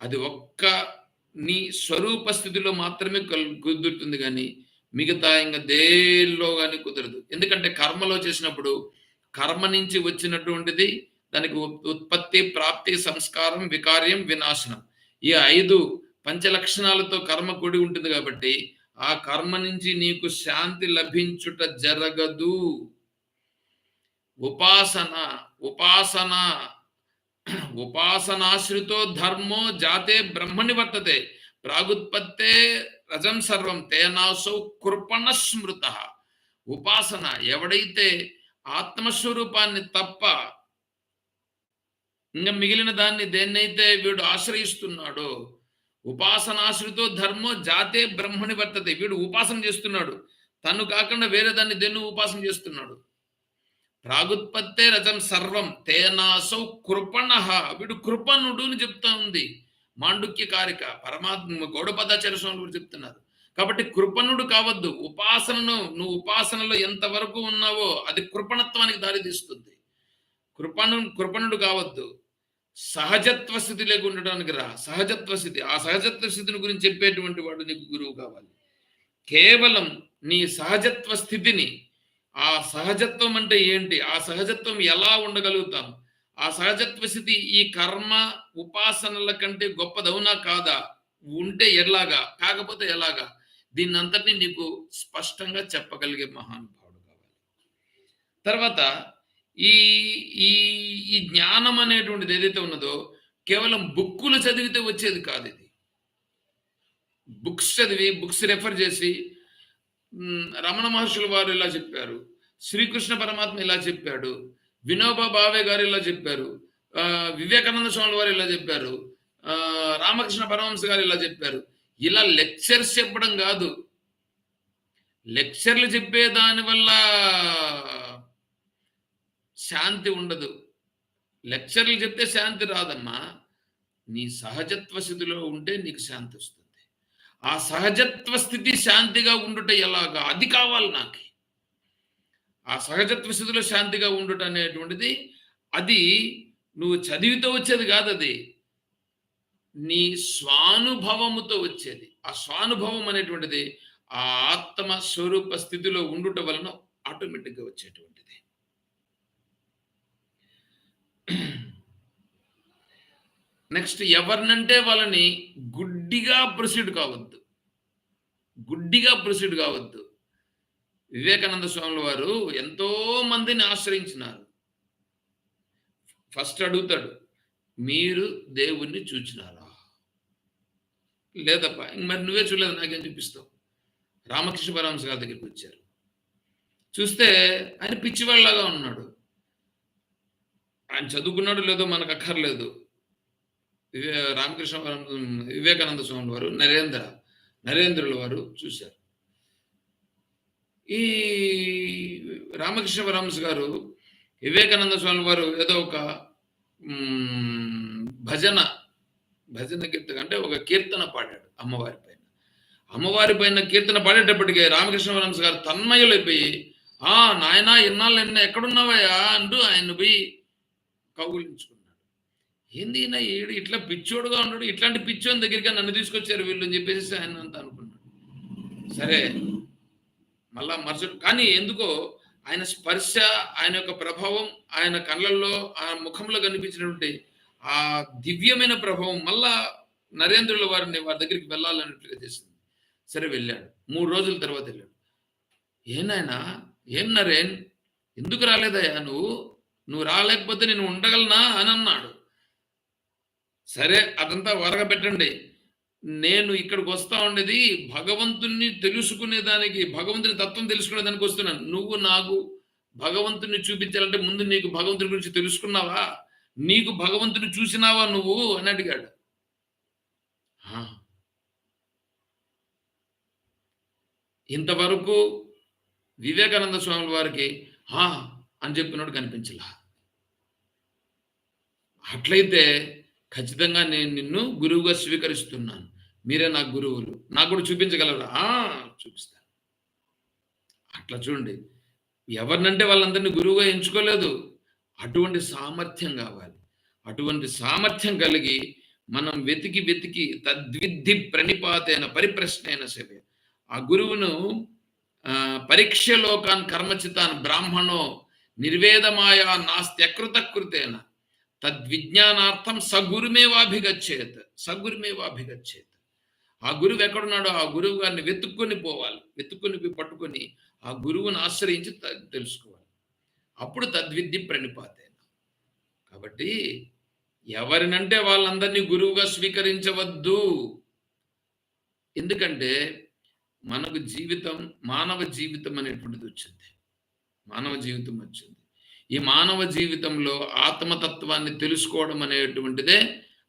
అది ఒక్క నీ స్వరూప స్థితిలో మాత్రమే కుదురుతుంది కానీ మిగతా ఇంకా దేనిలో కానీ కుదరదు. ఎందుకంటే కర్మలో చేసినప్పుడు కర్మ నుంచి వచ్చినటువంటిది దానికి ఉత్పత్తి, ప్రాప్తి, సంస్కారం, వికార్యం, వినాశనం ఈ 5 పంచలక్షణాలతో కర్మ కూడి ఉంటుంది కాబట్టి ఆ కర్మ నుంచి నీకు శాంతి లభించుట జరగదు. ఉపాసనాశ్రితో ధర్మో జాతే బ్రహ్మని వర్తతే ప్రాగుత్పత్తే రజం సర్వం తేనాసౌ కృపణ స్మృత. ఉపాసన ఎవడైతే ఆత్మస్వరూపాన్ని తప్ప ఇంకా మిగిలిన దాన్ని దేన్నైతే వీడు ఆశ్రయిస్తున్నాడో, ఉపాసనాశ్రితో ధర్మో జాతే బ్రహ్మని వర్తతే, వీడు ఉపాసన చేస్తున్నాడు, తను కాకుండా వేరే దాన్ని దేన్ని ఉపాసన చేస్తున్నాడు. ప్రాగుత్పత్తే రజం సర్వం తేనాసౌ కృపణ, వీడు కృపణుడు అని చెప్తా ఉంది మాండుక్య కారిక. పరమాత్మ గౌడపదాచార్య స్వామి చెప్తున్నారు. కాబట్టి కృపణుడు కావద్దు. నువ్వు ఉపాసనలో ఎంతవరకు ఉన్నావో అది కృపణత్వానికి దారితీస్తుంది. కృపణుడు కావద్దు. సహజత్వ స్థితి లేక ఉండడానికి రా. సహజత్వ స్థితి, ఆ సహజత్వ స్థితిని గురించి చెప్పేటువంటి వాడు నీకు గురువు కావాలి. కేవలం నీ సహజత్వ స్థితిని, ఆ సహజత్వం అంటే ఏంటి, ఆ సహజత్వం ఎలా ఉండగలుగుతాం, ఆ సహజత్వ స్థితి ఈ కర్మ ఉపాసనల కంటే గొప్పదవునా కాదా, ఉంటే ఎలాగా, కాకపోతే ఎలాగా, దీన్ని అంతటినీ నీకు స్పష్టంగా చెప్పగలిగే మహానుభావుడు కావాలి. తర్వాత ఈ ఈ ఈ జ్ఞానం అనేటువంటిది ఏదైతే ఉన్నదో కేవలం బుక్కులు చదివితే వచ్చేది కాదు. ఇది బుక్స్ చదివి, బుక్స్ రెఫర్ చేసి, రమణ మహర్షుల వారు ఇలా చెప్పారు, శ్రీకృష్ణ పరమాత్మ ఇలా చెప్పాడు, వినోబా భావే గారు ఇలా చెప్పారు, వివేకానంద స్వామి వారు ఇలా చెప్పారు, రామకృష్ణ పరమహంస గారు ఇలా చెప్పారు. ఇలా లెక్చర్స్ చెప్పడం కాదు. లెక్చర్లు చెప్పే దాని వల్ల శాంతి ఉండదు. లెక్చర్లు చెప్తే శాంతి రాదమ్మా. నీ సహజత్వ స్థితిలో ఉంటే నీకు శాంతి వస్తుంది. ఆ సహజత్వ స్థితి శాంతిగా ఉండుట ఎలాగా, అది కావాలి నాకు. ఆ సహజత్వ స్థితిలో శాంతిగా ఉండుట అనేటువంటిది, అది నువ్వు చదివితో వచ్చేది కాదు. అది నీ స్వానుభవముతో వచ్చేది. ఆ స్వానుభవం అనేటువంటిది ఆ ఆత్మ స్వరూప స్థితిలో ఉండుట వలన ఆటోమేటిక్గా వచ్చేటువంటిది. నెక్స్ట్, ఎవరినంటే వాళ్ళని గుడ్డిగా ప్రొసీడ్ కావద్దు. గుడ్డిగా ప్రొసీడ్ కావద్దు. వివేకానంద స్వాముల వారు ఎంతో మందిని ఆశ్రయించినారు. ఫస్ట్ అడుగుతాడు, మీరు దేవుణ్ణి చూచినారా? లేదప్ప. మరి నువ్వే చూడలేదు, నాకేం చూపిస్తావు? రామకృష్ణ పరమహంస గారి దగ్గరికి వచ్చారు. చూస్తే ఆయన పిచ్చివాళ్ళలాగా ఉన్నాడు. ఆయన చదువుకున్నాడు లేదో మనకు అక్కర్లేదు. రామకృష్ణ వివేకానంద స్వామి వారు, నరేంద్రుల వారు చూశారు. ఈ రామకృష్ణ పరమహంస గారు, వివేకానంద స్వామి వారు ఏదో ఒక భజన కీర్తన అంటే ఒక కీర్తన పాడాడు అమ్మవారి పైన కీర్తన పాడేటప్పటికే రామకృష్ణ పరమహంస గారు తన్మయులైపోయి, నాయనా ఇన్నాళ్ళు ఎక్కడున్నావయ్యా అంటూ ఆయన పోయి కౌగులించుకున్నాడు. ఏంది నా ఏడు ఇట్లా పిచ్చోడుగా ఉన్నాడు, ఇట్లాంటి పిచ్చోని దగ్గరికి నన్ను తీసుకొచ్చారు వీళ్ళు అని చెప్పేసి ఆయన అంతా అనుకున్నాడు. సరే, మళ్ళా మరుసటి, కానీ ఎందుకో ఆయన స్పర్శ, ఆయన యొక్క ప్రభావం, ఆయన కళ్ళల్లో, ఆ ముఖంలో కనిపించినటువంటి ఆ దివ్యమైన ప్రభావం మళ్ళా నరేంద్రుల వారి దగ్గరికి వెళ్ళాలన్నట్టుగా చేసింది. సరే వెళ్ళాడు. 3 రోజుల తర్వాత వెళ్ళాడు. ఏనాయనా, ఏం నరేన్, ఎందుకు రాలేదయ్యా నువ్వు రాలేకపోతే నేను ఉండగలనా అని అన్నాడు. సరే, అదంతా వరగబెట్టండి. నేను ఇక్కడికి వస్తా ఉండేది భగవంతుణ్ణి తెలుసుకునేదానికి, భగవంతుని తత్వం తెలుసుకునేదానికి వస్తున్నాను. నువ్వు నాకు భగవంతుని చూపించాలంటే ముందు నీకు భగవంతుని గురించి తెలుసుకున్నావా? నీకు భగవంతుని చూసినావా నువ్వు అని అడిగాడు. ఇంతవరకు వివేకానంద స్వామి వారికి అని చెప్పినోడు కనిపించలా. అట్లయితే ఖచ్చితంగా నేను నిన్ను గురువుగా స్వీకరిస్తున్నాను, మీరే నాకు గురువులు, నాకు కూడా చూపించగలరా? చూపిస్తాను. అట్లా చూడండి, ఎవరినంటే వాళ్ళందరినీ గురువుగా ఎంచుకోలేదు. అటువంటి సామర్థ్యం కావాలి. అటువంటి సామర్థ్యం కలిగి మనం వెతికి తద్విద్ధి ప్రణిపాతైన పరిప్రశ్నైన సేవే, ఆ గురువును పరీక్షలోకాన్ కర్మచితాన్ బ్రాహ్మణో నిర్వేదమాయా నాస్త్యకృతకృతేన తద్విజ్ఞానార్థం సగురుమేవాభిగచ్చేత్. ఆ గురువు ఎక్కడున్నాడో ఆ గురువు గారిని వెతుక్కొని పోవాలి. వెతుక్కొని పట్టుకొని ఆ గురువుని ఆశ్రయించి తెలుసుకోవాలి. అప్పుడు తద్విద్ధి ప్రణిపాతేన. కాబట్టి ఎవరినంటే వాళ్ళందరినీ గురువుగా స్వీకరించవద్దు. ఎందుకంటే మనకు మానవ జీవితం అనేటువంటిది వచ్చింది. ఈ మానవ జీవితంలో ఆత్మతత్వాన్ని తెలుసుకోవడం అనేటువంటిదే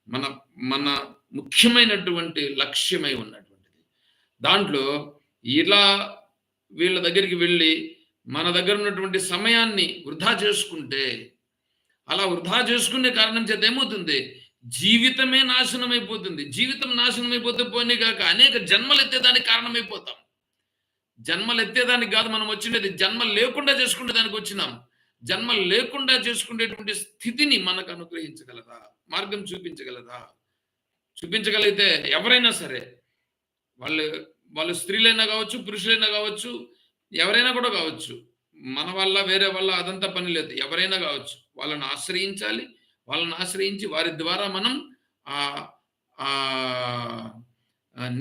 మన ముఖ్యమైనటువంటి లక్ష్యమై ఉన్నటువంటిది. దాంట్లో ఇలా వీళ్ళ దగ్గరికి వెళ్ళి మన దగ్గర ఉన్నటువంటి సమయాన్ని వృధా చేసుకుంటే, అలా వృధా చేసుకునే కారణం చేత ఏమవుతుంది? జీవితమే నాశనం అయిపోతుంది. జీవితం నాశనం అయిపోతే పోనీ కాక అనేక జన్మలు ఎత్తేదానికి కారణమైపోతాం. జన్మలు ఎత్తేదానికి కాదు మనం వచ్చినది, జన్మ లేకుండా చేసుకునే దానికి వచ్చినాం. జన్మ లేకుండా చేసుకునేటువంటి స్థితిని మనకు అనుగ్రహించగలదా? మార్గం చూపించగలిగితే ఎవరైనా సరే, వాళ్ళు స్త్రీలైనా కావచ్చు, పురుషులైనా కావచ్చు, ఎవరైనా కూడా కావచ్చు, మన వల్ల వేరే వల్ల అదంతా పని లేదు. ఎవరైనా కావచ్చు, వాళ్ళని ఆశ్రయించాలి. వాళ్ళని ఆశ్రయించి వారి ద్వారా మనం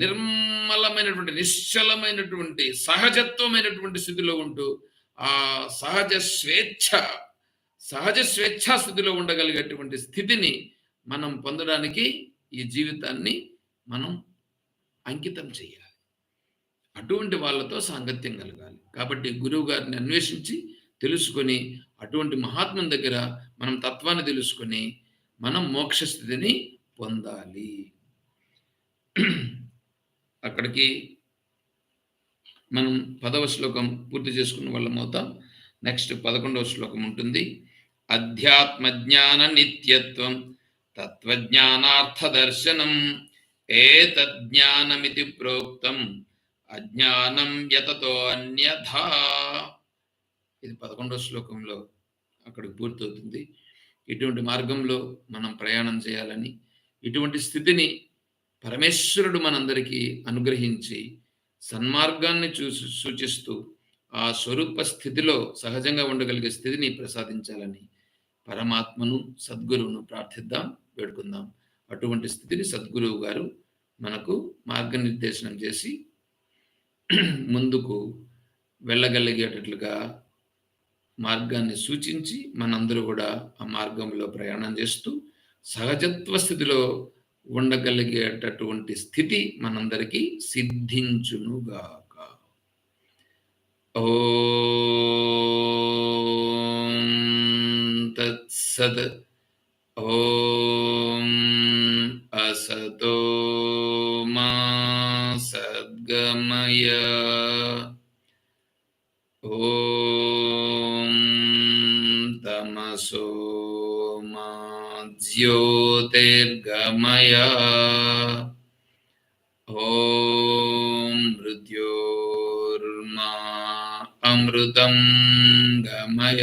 నిర్మలమైనటువంటి, నిశ్చలమైనటువంటి, సహజత్వమైనటువంటి స్థితిలో ఉంటూ ఆ సహజ స్వేచ్ఛ, సహజ స్వేచ్ఛాస్థితిలో ఉండగలిగేటువంటి స్థితిని మనం పొందడానికి ఈ జీవితాన్ని మనం అంకితం చేయాలి. అటువంటి వాళ్ళతో సాంగత్యం కలగాలి. కాబట్టి గురువు గారిని అన్వేషించి తెలుసుకొని, అటువంటి మహాత్ముని దగ్గర మనం తత్వాన్ని తెలుసుకొని, మనం మోక్ష స్థితిని పొందాలి. అక్కడికి మనం 10వ శ్లోకం పూర్తి చేసుకున్న వాళ్ళం అవుతాం. నెక్స్ట్ 11వ శ్లోకం ఉంటుంది. అధ్యాత్మ జ్ఞాన నిత్యత్వం తత్వజ్ఞానార్థ దర్శనం ఏతజ్ఞానమితి ప్రోక్తం అజ్ఞానం యతతో అన్యథా. ఇది 11వ శ్లోకంలో అక్కడికి పూర్తవుతుంది. ఇటువంటి మార్గంలో మనం ప్రయాణం చేయాలని, ఇటువంటి స్థితిని పరమేశ్వరుడు మనందరికీ అనుగ్రహించి సన్మార్గాన్ని సూచిస్తూ ఆ స్వరూప స్థితిలో సహజంగా ఉండగలిగే స్థితిని ప్రసాదించాలని పరమాత్మను, సద్గురువును ప్రార్థిద్దాం, వేడుకుందాం. అటువంటి స్థితిని సద్గురువు గారు మనకు మార్గనిర్దేశనం చేసి ముందుకు వెళ్ళగలిగేటట్లుగా మార్గాన్ని సూచించి మనందరూ కూడా ఆ మార్గంలో ప్రయాణం చేస్తూ సహజత్వ స్థితిలో ఉండగలిగేటటువంటి స్థితి మనందరికీ సిద్ధించునుగాక. ఓం తత్సత్. ఓం అసతో మా సద్గమయ. ఓం తమసో మా జ్యోతిర్గమయ. ఓం మృత్యోర్మా అమృతం గమయ.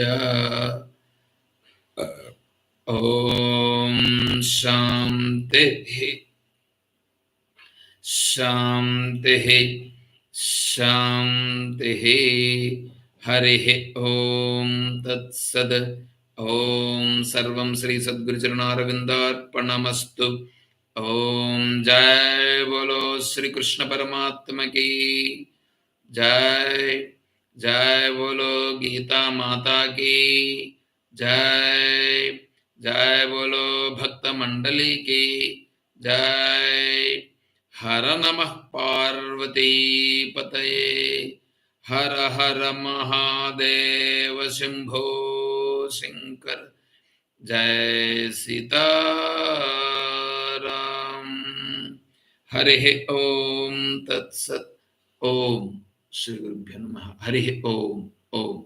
ఓం శాంతి శాంతి శాంతి. హరి ఓం తత్సద్. ఓం సర్వం శ్రీ సద్గురుచరణారవిందార్పణమస్తు. ఓం జయ బోలో శ్రీ కృష్ణ పరమాత్మ की जय. जय बोलो गीता माता की जय. जय बोलो भक्त मंडली की जय. हर नमः पार्वती पतये. हर हर महादेव शंभो शंकर. जय सीताराम. हरि ओम तत्सत्. ओम श्री गुरुभ्यो नमः. हरि ओम. ओम.